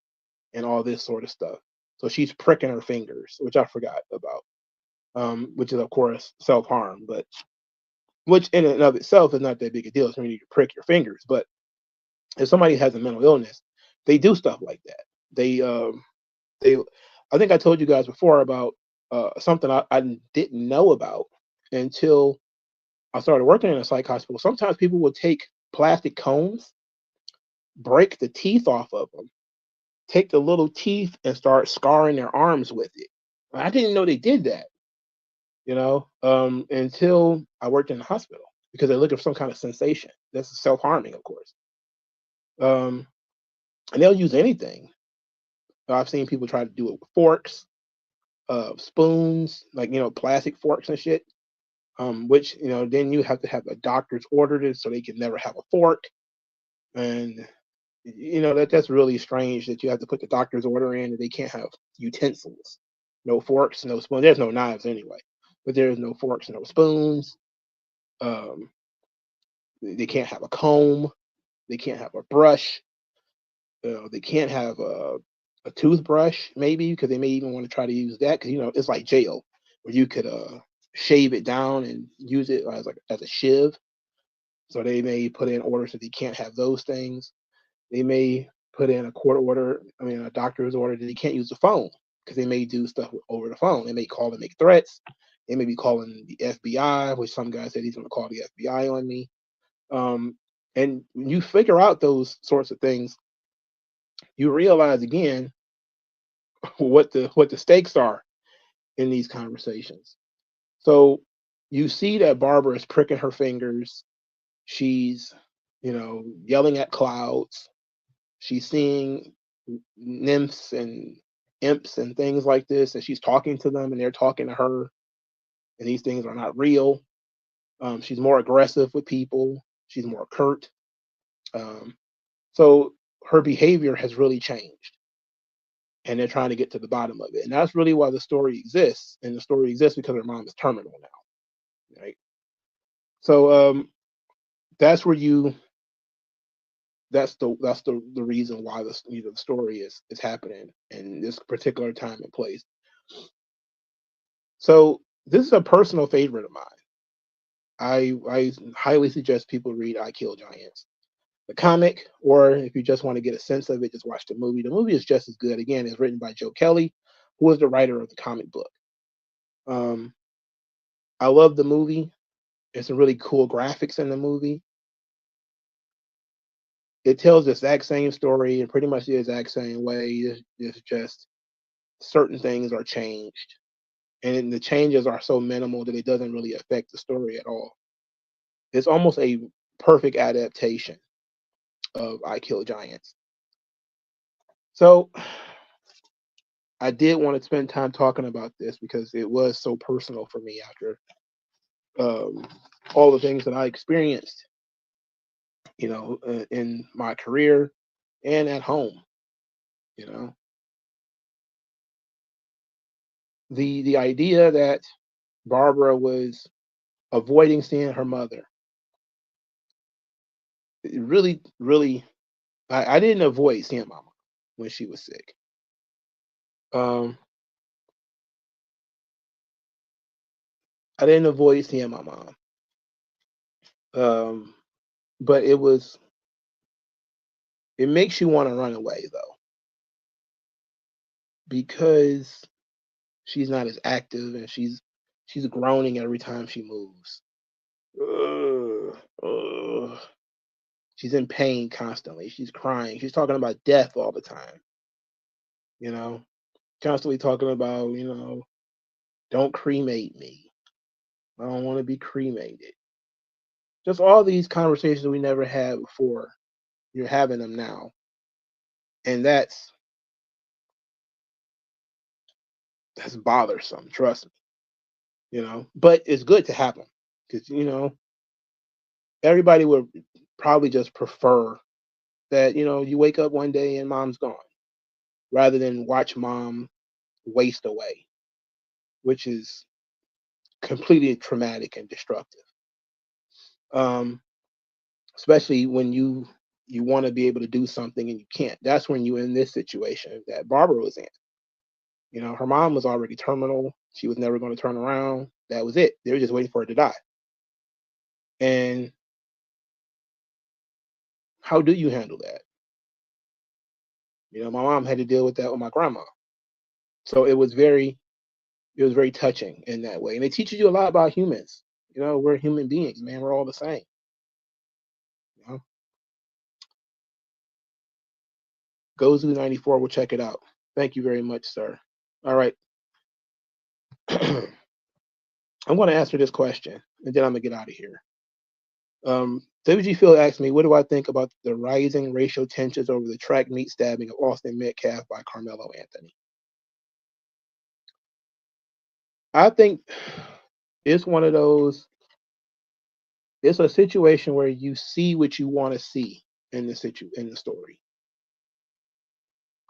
and all this sort of stuff. So she's pricking her fingers, which I forgot about, which is of course self-harm, but which in and of itself is not that big a deal. It's when you prick your fingers. But if somebody has a mental illness, they do stuff like that. They I think I told you guys before about something I didn't know about until I started working in a psych hospital. Sometimes people would take plastic cones, break the teeth off of them, take the little teeth and start scarring their arms with it. I didn't know they did that, until I worked in the hospital, because they're looking for some kind of sensation. That's self-harming, of course. And they'll use anything. I've seen people try to do it with forks, spoons, like, plastic forks and shit. Which, then you have to have a doctor's ordered it so they can never have a fork. And that's really strange that you have to put the doctor's order in and they can't have utensils. No forks, no spoons. There's no knives anyway, but there's no forks, no spoons. Um, they can't have a comb. They can't have a brush. They can't have a toothbrush, maybe, because they may even want to try to use that, because it's like jail, where you could shave it down and use it as a shiv. So they may put in orders that they can't have those things. They may put in a doctor's order that they can't use the phone, because they may do stuff over the phone. They may call and make threats. They may be calling the FBI, which some guy said he's going to call the FBI on me. And when you figure out those sorts of things, you realize again what the stakes are in these conversations. So you see that Barbara is pricking her fingers. She's, yelling at clouds. She's seeing nymphs and imps and things like this, and she's talking to them, and they're talking to her, and these things are not real. She's more aggressive with people. She's more curt. So her behavior has really changed, and they're trying to get to the bottom of it. And that's really why the story exists. And the story exists because her mom is terminal now, right? So that's where that's the reason why the story is happening in this particular time and place. So this is a personal favorite of mine. I highly suggest people read I Kill Giants, the comic, or if you just want to get a sense of it, just watch the movie. The movie is just as good. Again, it's written by Joe Kelly, who is the writer of the comic book. I love the movie. There's some really cool graphics in the movie. It tells the exact same story in pretty much the exact same way. It's just certain things are changed, and the changes are so minimal that it doesn't really affect the story at all. It's almost a perfect adaptation of I Kill Giants. So I did want to spend time talking about this because it was so personal for me after all the things that I experienced, in my career and at home. You know, the idea that Barbara was avoiding seeing her mother, it really, really, I didn't avoid seeing my mom when she was sick. Um, I didn't avoid seeing my mom. Um, but it makes you want to run away though, because she's not as active and she's groaning every time she moves. Ugh, ugh. She's in pain constantly. She's crying. She's talking about death all the time, you know, constantly talking about, don't cremate me. I don't want to be cremated. Just all these conversations we never had before. You're having them now. And that's bothersome, trust me, But it's good to have them because, everybody would probably just prefer that, you wake up one day and mom's gone rather than watch mom waste away, which is completely traumatic and destructive. Um, Especially when you want to be able to do something and you can't. That's when you're in this situation that Barbara was in. Her mom was already terminal. She was never going to turn around. That was it. They were just waiting for her to die. And how do you handle that? My mom had to deal with that with my grandma. So it was very touching in that way. And it teaches you a lot about humans. We're human beings, man. We're all the same. You know? Gozu94 will check it out. Thank you very much, sir. All right. I'm going to answer this question, and then I'm going to get out of here. WG Phil asked me, what do I think about the rising racial tensions over the track meet stabbing of Austin Metcalf by Carmelo Anthony? I think it's one of those, it's a situation where you see what you want to see in the story.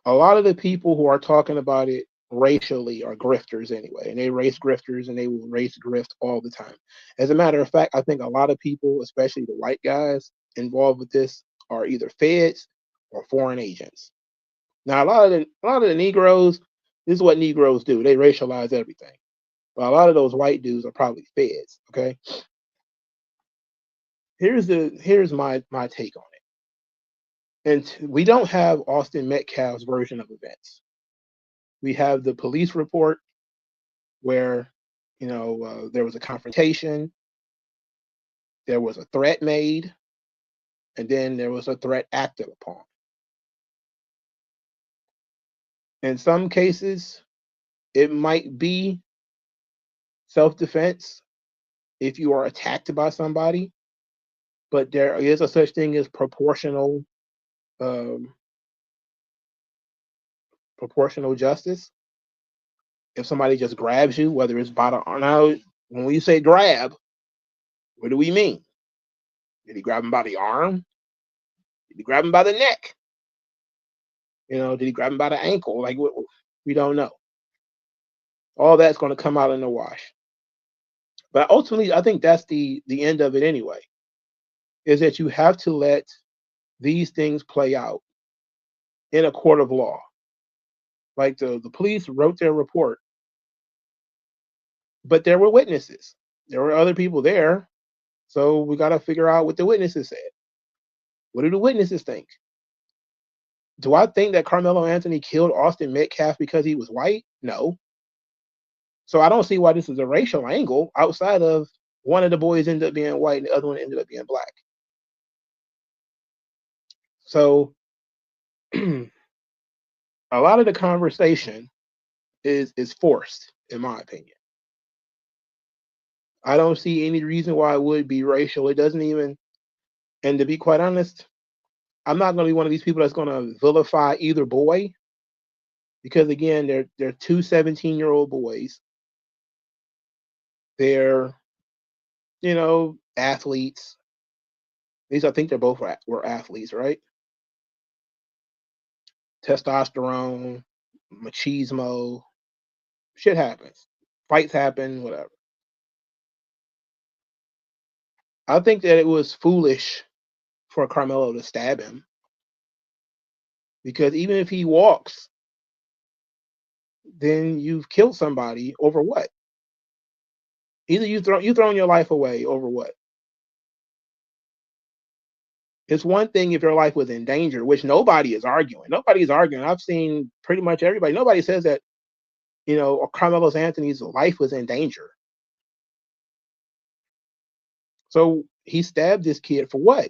A lot of the people who are talking about it racially are grifters anyway, and they race grifters and they will race grift all the time. As a matter of fact, I think a lot of people, especially the white guys involved with this, are either feds or foreign agents. Now, a lot of the Negroes, this is what Negroes do. They racialize everything. But a lot of those white dudes are probably feds. Okay. Here's my take on it. And we don't have Austin Metcalf's version of events. We have the police report where there was a confrontation, there was a threat made, and then there was a threat acted upon. In some cases, it might be self-defense if you are attacked by somebody, but there is a such thing as um, proportional justice. If somebody just grabs you, whether it's by the arm, now when we say grab, what do we mean? Did he grab him by the arm? Did he grab him by the neck? Did he grab him by the ankle? Like, we don't know. All that's going to come out in the wash. But ultimately, I think that's the end of it anyway, is that you have to let these things play out in a court of law. Like the police wrote their report, but there were witnesses. There were other people there. So we got to figure out what the witnesses said. What do the witnesses think? Do I think that Carmelo Anthony killed Austin Metcalf because he was white? No. So I don't see why this is a racial angle outside of one of the boys ended up being white and the other one ended up being black. So a lot of the conversation is forced, in my opinion. I don't see any reason why it would be racial. It doesn't even, and to be quite honest, I'm not going to be one of these people that's going to vilify either boy, because again, they're two 17-year-old boys. They're, athletes. These, I think, they're both were athletes, right? Testosterone, machismo, shit happens. Fights happen, whatever. I think that it was foolish for Carmelo to stab him, because even if he walks, then you've killed somebody over what? Either you thrown your life away over what? It's one thing if your life was in danger, which nobody is arguing. Nobody's arguing. I've seen pretty much everybody. Nobody says that, Carmelo Anthony's life was in danger. So he stabbed this kid for what?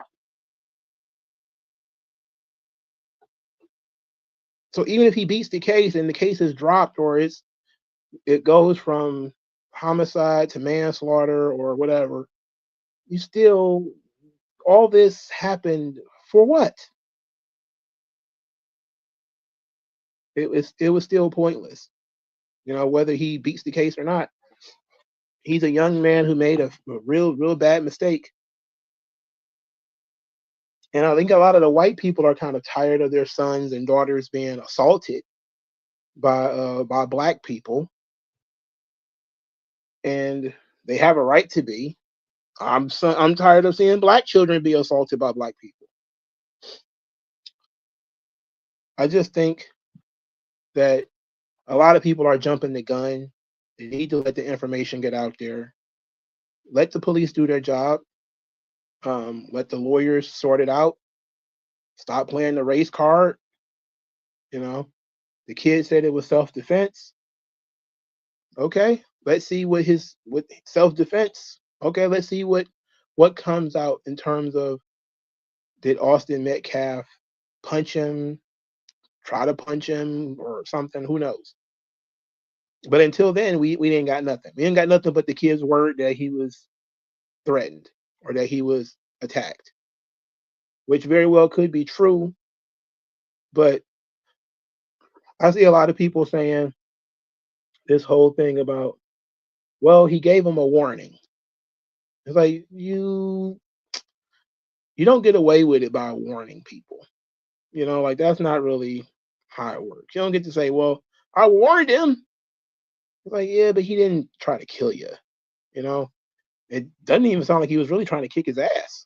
So even if he beats the case and the case is dropped, or it goes from homicide to manslaughter or whatever, you still, all this happened for what? It was still pointless. Whether he beats the case or not. He's a young man who made a real bad mistake. And I think a lot of the white people are kind of tired of their sons and daughters being assaulted by black people, and they have a right to be. I'm tired of seeing black children be assaulted by black people. I just think that a lot of people are jumping the gun. They need to let the information get out there. Let the police do their job. Let the lawyers sort it out. Stop playing the race card. The kid said it was self-defense. Okay, let's see what self-defense. Okay, let's see what comes out in terms of, did Austin Metcalf punch him, try to punch him, or something? Who knows? But until then, we ain't got nothing. We ain't got nothing but the kid's word that he was threatened or that he was attacked, which very well could be true. But I see a lot of people saying this whole thing about, well, he gave him a warning. It's like, you don't get away with it by warning people. Like, that's not really how it works. You don't get to say, well, I warned him. It's like, yeah, but he didn't try to kill you. It doesn't even sound like he was really trying to kick his ass.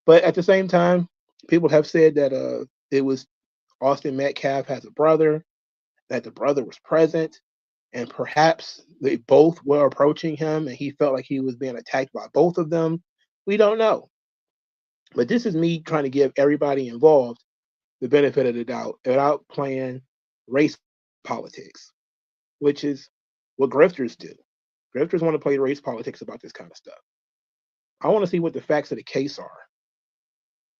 But at the same time, people have said that it was Austin Metcalf has a brother, that the brother was present, and perhaps they both were approaching him and he felt like he was being attacked by both of them. We don't know. But this is me trying to give everybody involved the benefit of the doubt without playing race politics, which is what grifters do. Grifters want to play race politics about this kind of stuff. I want to see what the facts of the case are.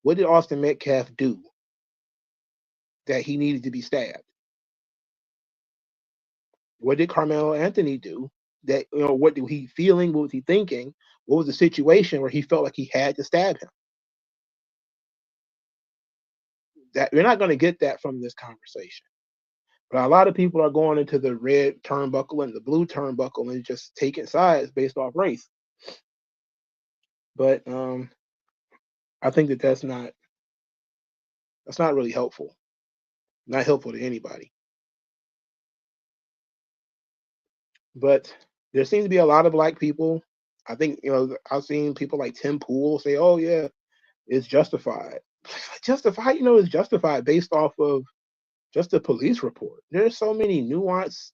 What did Austin Metcalf do that he needed to be stabbed? What did Carmelo Anthony do that, what was he feeling? What was he thinking? What was the situation where he felt like he had to stab him? That you're not going to get that from this conversation. But a lot of people are going into the red turnbuckle and the blue turnbuckle and just taking sides based off race. But I think that's not really helpful. Not helpful to anybody. But there seems to be a lot of black people. I think, I've seen people like Tim Pool say, "Oh yeah, it's justified." Justified, it's justified based off of just a police report. There's so many nuanced,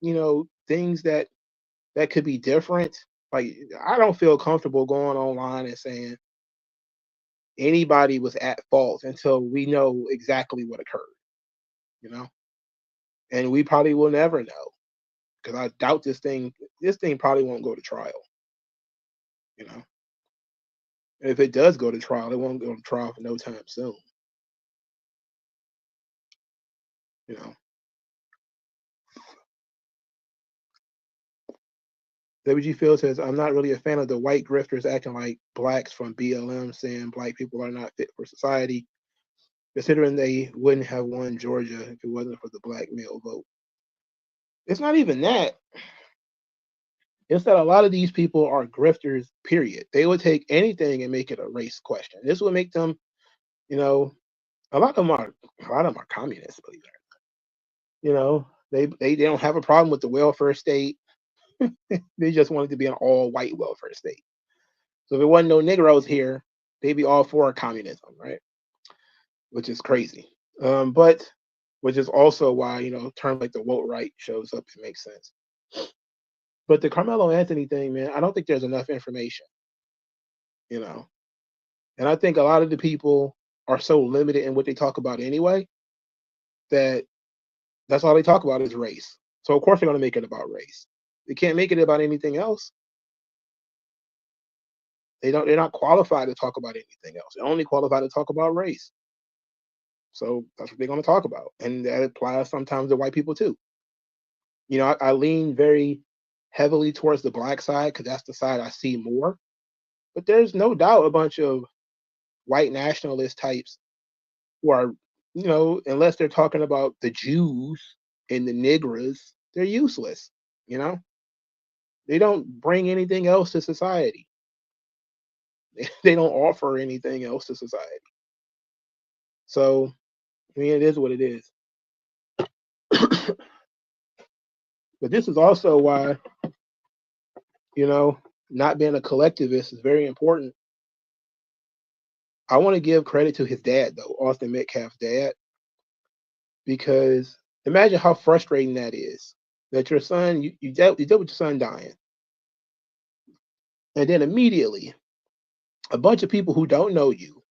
things that could be different. Like, I don't feel comfortable going online and saying anybody was at fault until we know exactly what occurred, and we probably will never know, because I doubt this thing probably won't go to trial, and if it does go to trial, it won't go to trial for no time soon, you know. WG Phil says, I'm not really a fan of the white grifters acting like blacks from BLM, saying black people are not fit for society. considering they wouldn't have won Georgia if it wasn't for the black male vote. It's not even that. It's that a lot of these people are grifters, period. They would take anything and make it a race question. This would make them, you know, a lot of them are communists, believe it or not. They don't have a problem with the welfare state. They just wanted to be an all-white welfare state. So if there wasn't no Negroes here, they'd be all for communism, right? Which is crazy. But which is also why, terms like the woke right shows up. It makes sense. But the Carmelo Anthony thing, man, I don't think there's enough information, And I think a lot of the people are so limited in what they talk about anyway that that's all they talk about is race. So of course they're going to make it about race. They can't make it about anything else. They're not qualified to talk about anything else. They're only qualified to talk about race. So that's what they're going to talk about. And that applies sometimes to white people too. I lean very heavily towards the black side because that's the side I see more. But there's no doubt a bunch of white nationalist types who are, unless they're talking about the Jews and the Negras, they're useless. They don't bring anything else to society. They don't offer anything else to society. So, it is what it is. But this is also why, not being a collectivist is very important. I want to give credit to his dad, though, Austin Metcalf's dad, because imagine how frustrating that is. That your son, you dealt with your son dying. And then immediately, a bunch of people who don't know you,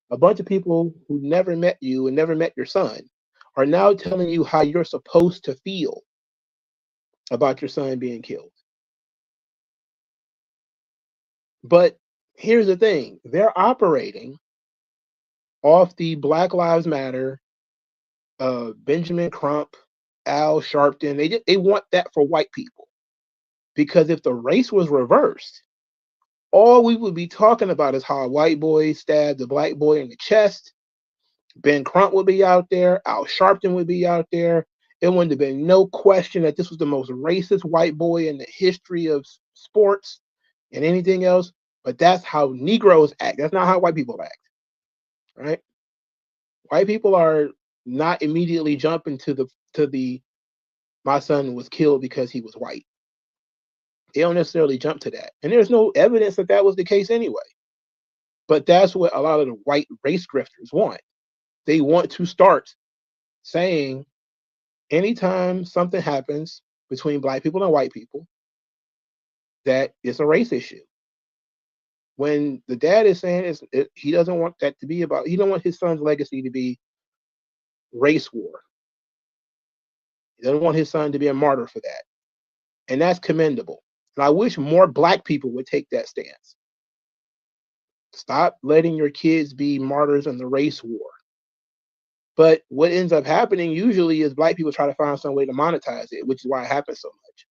a bunch of people who never met you and never met your son, are now telling you how you're supposed to feel about your son being killed. But here's the thing. They're operating off the Black Lives Matter, Benjamin Crump, Al Sharpton. They want that for white people. Because if the race was reversed, all we would be talking about is how a white boy stabbed a black boy in the chest. Ben Crump would be out there. Al Sharpton would be out there. It wouldn't have been no question that this was the most racist white boy in the history of sports and anything else. But that's how Negroes act. That's not how white people act, right? White people are not immediately jumping to the my son was killed because he was white. They don't necessarily jump to that. And there's no evidence that that was the case anyway. But that's what a lot of the white race grifters want. They want to start saying anytime something happens between black people and white people, that it's a race issue. When the dad is saying he doesn't want that to be about, he don't want his son's legacy to be race war. He doesn't want his son to be a martyr for that. And that's commendable. And I wish more black people would take that stance. Stop letting your kids be martyrs in the race war. But what ends up happening usually is black people try to find some way to monetize it, which is why it happens so much.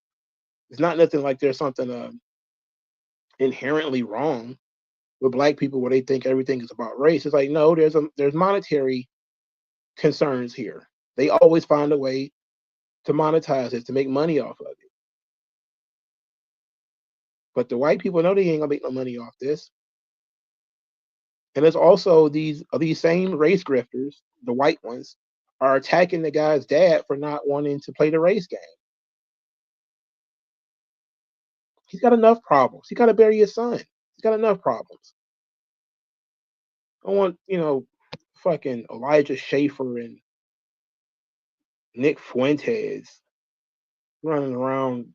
It's not nothing like there's something inherently wrong with black people where they think everything is about race. It's like, no, there's monetary concerns here. They always find a way to monetize it, to make money off of it. But the white people know they ain't gonna make no money off this. And there's also these same race grifters, the white ones, are attacking the guy's dad for not wanting to play the race game. He's got enough problems. He got to bury his son. He's got enough problems. I want, fucking Elijah Schaefer and Nick Fuentes running around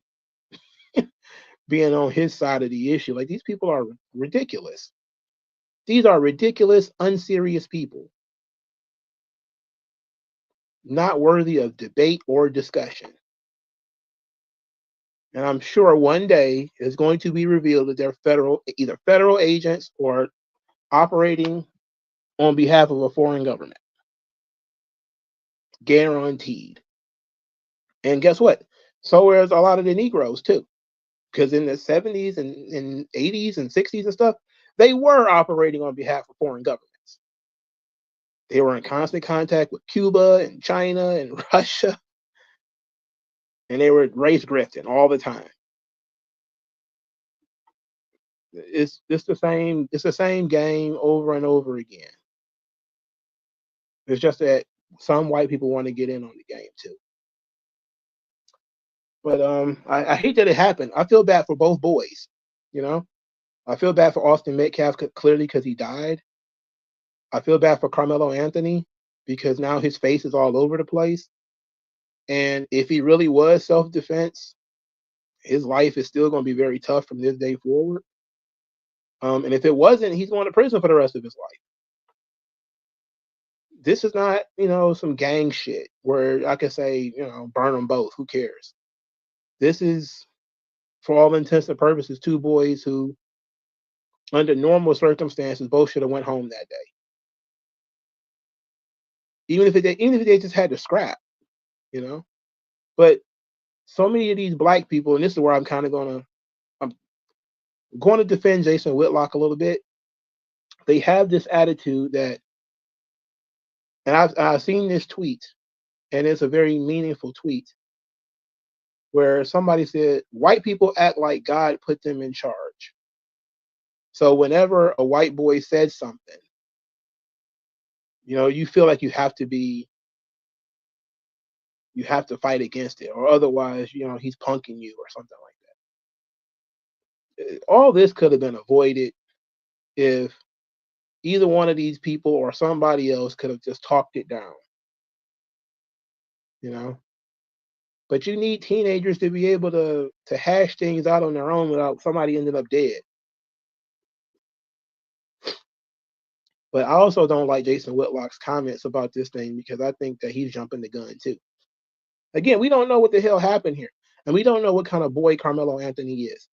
being on his side of the issue. Like, these people are ridiculous. These are ridiculous, unserious people. Not worthy of debate or discussion. And I'm sure one day it's going to be revealed that they're either federal agents or operating on behalf of a foreign government. Guaranteed. And guess what? So is a lot of the Negroes too. Because in the 70s and 80s and 60s and stuff, they were operating on behalf of foreign governments. They were in constant contact with Cuba and China and Russia, and they were race grifting all the time. It's just the same. It's the same game over and over again. It's just that some white people want to get in on the game too. But I hate that it happened. I feel bad for both boys. You know, I feel bad for Austin Metcalf clearly because he died. I feel bad for Carmelo Anthony because now his face is all over the place. And if he really was self-defense, his life is still going to be very tough from this day forward. And if it wasn't, he's going to prison for the rest of his life. This is not, some gang shit where I could say, burn them both. Who cares? This is, for all intents and purposes, two boys who, under normal circumstances, both should have went home that day. Even if they just had to scrap, But so many of these black people, and this is where I'm going to defend Jason Whitlock a little bit. They have this attitude that, and I've seen this tweet, and it's a very meaningful tweet, where somebody said, white people act like God put them in charge. So whenever a white boy said something, you feel like you have to fight against it, or otherwise, he's punking you or something like that. All this could have been avoided if either one of these people or somebody else could have just talked it down, But you need teenagers to be able to hash things out on their own without somebody ending up dead. But I also don't like Jason Whitlock's comments about this thing because I think that he's jumping the gun too. Again, we don't know what the hell happened here. And we don't know what kind of boy Carmelo Anthony is.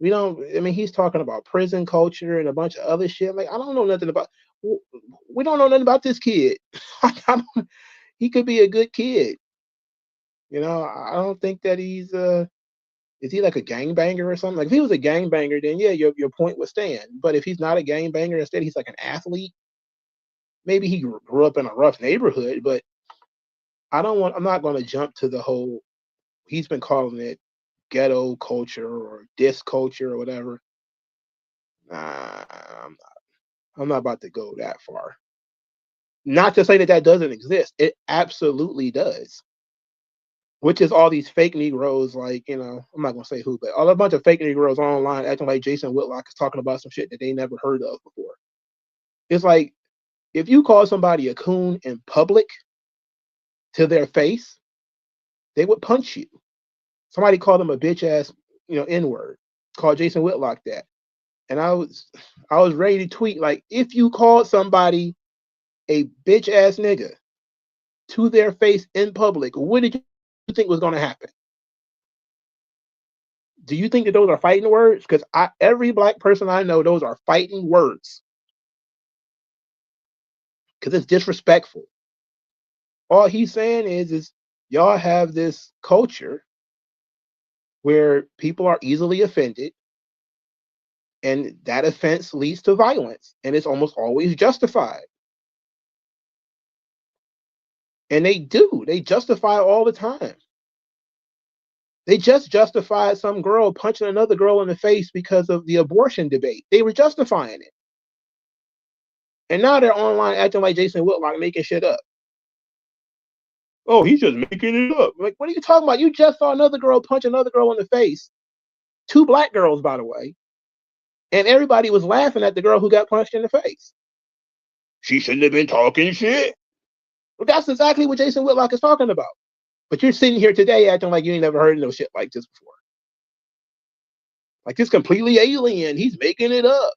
He's talking about prison culture and a bunch of other shit. Like, I don't know nothing about, we don't know nothing about this kid. He could be a good kid. I don't think that he's, is he like a gangbanger or something? Like, if he was a gangbanger, then yeah, your point would stand. But if he's not a gangbanger, instead he's like an athlete, maybe he grew up in a rough neighborhood, but I'm not going to jump to the whole, he's been calling it ghetto culture or disc culture or whatever. Nah, I'm not about to go that far. Not to say that doesn't exist. It absolutely does. Which is all these fake Negroes, like, I'm not going to say who, but a bunch of fake Negroes online acting like Jason Whitlock is talking about some shit that they never heard of before. It's like, if you call somebody a coon in public to their face, they would punch you. Somebody called him a bitch ass, N-word, called Jason Whitlock that. And I was ready to tweet, like, if you called somebody a bitch ass nigga to their face in public, what did you think was going to happen? Do you think that those are fighting words? Because every black person I know, those are fighting words. Because it's disrespectful. All he's saying is y'all have this culture where people are easily offended, and that offense leads to violence, and it's almost always justified. And they justify it all the time. They just justified some girl punching another girl in the face because of the abortion debate. They were justifying it. And now they're online acting like Jason Whitlock, making shit up. Oh, he's just making it up. Like, what are you talking about? You just saw another girl punch another girl in the face. 2 black girls, by the way. And everybody was laughing at the girl who got punched in the face. She shouldn't have been talking shit. Well, that's exactly what Jason Whitlock is talking about. But you're sitting here today acting like you ain't never heard no shit like this before. Like, it's completely alien. He's making it up.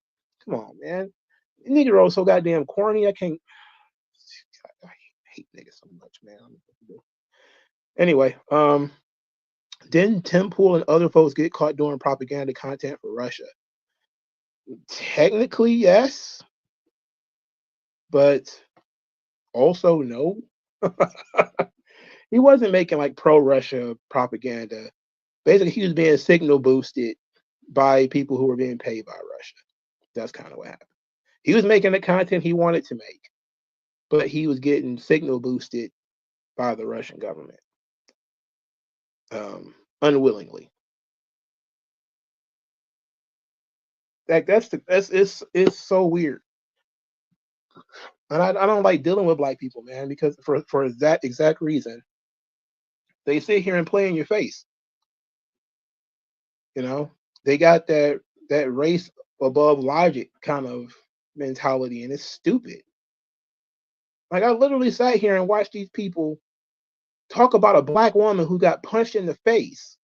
Come on, man. Negro so goddamn corny. I hate niggas so much, man. Anyway, didn't Tim Pool and other folks get caught doing propaganda content for Russia? Technically, yes. But also, no. He wasn't making like pro-Russia propaganda. Basically, he was being signal boosted by people who were being paid by Russia. That's kind of what happened. He was making the content he wanted to make. but he was getting signal boosted by the Russian government, unwillingly. Like it's so weird, and I don't like dealing with black people, man, because for that exact reason, they sit here and play in your face. You know, they got that race above logic kind of mentality, and it's stupid. Like I literally sat here and watched these people talk about a black woman who got punched in the face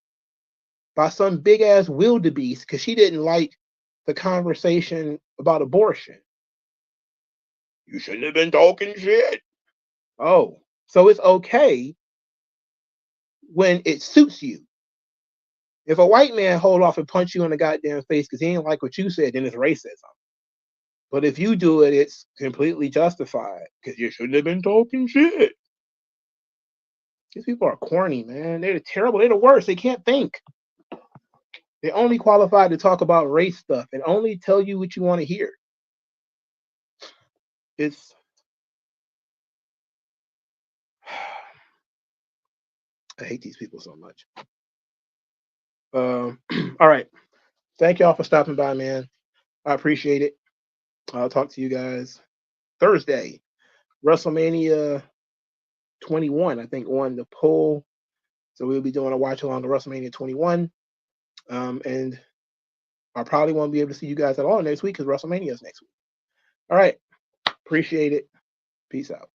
by some big ass wildebeest because she didn't like the conversation about abortion. You shouldn't have been talking shit. Oh, so it's okay when it suits you. If a white man hold off and punch you in the goddamn face because he ain't like what you said, then it's racism. But if you do it, it's completely justified because you shouldn't have been talking shit. These people are corny, man. They're terrible. They're the worst. They can't think. They're only qualified to talk about race stuff and only tell you what you want to hear. It's I hate these people so much. All right. Thank y'all for stopping by, man. I appreciate it. I'll talk to you guys Thursday. WrestleMania 21, I think, on the poll. So we'll be doing a watch along to WrestleMania 21. And I probably won't be able to see you guys at all next week because WrestleMania is next week. All right. Appreciate it. Peace out.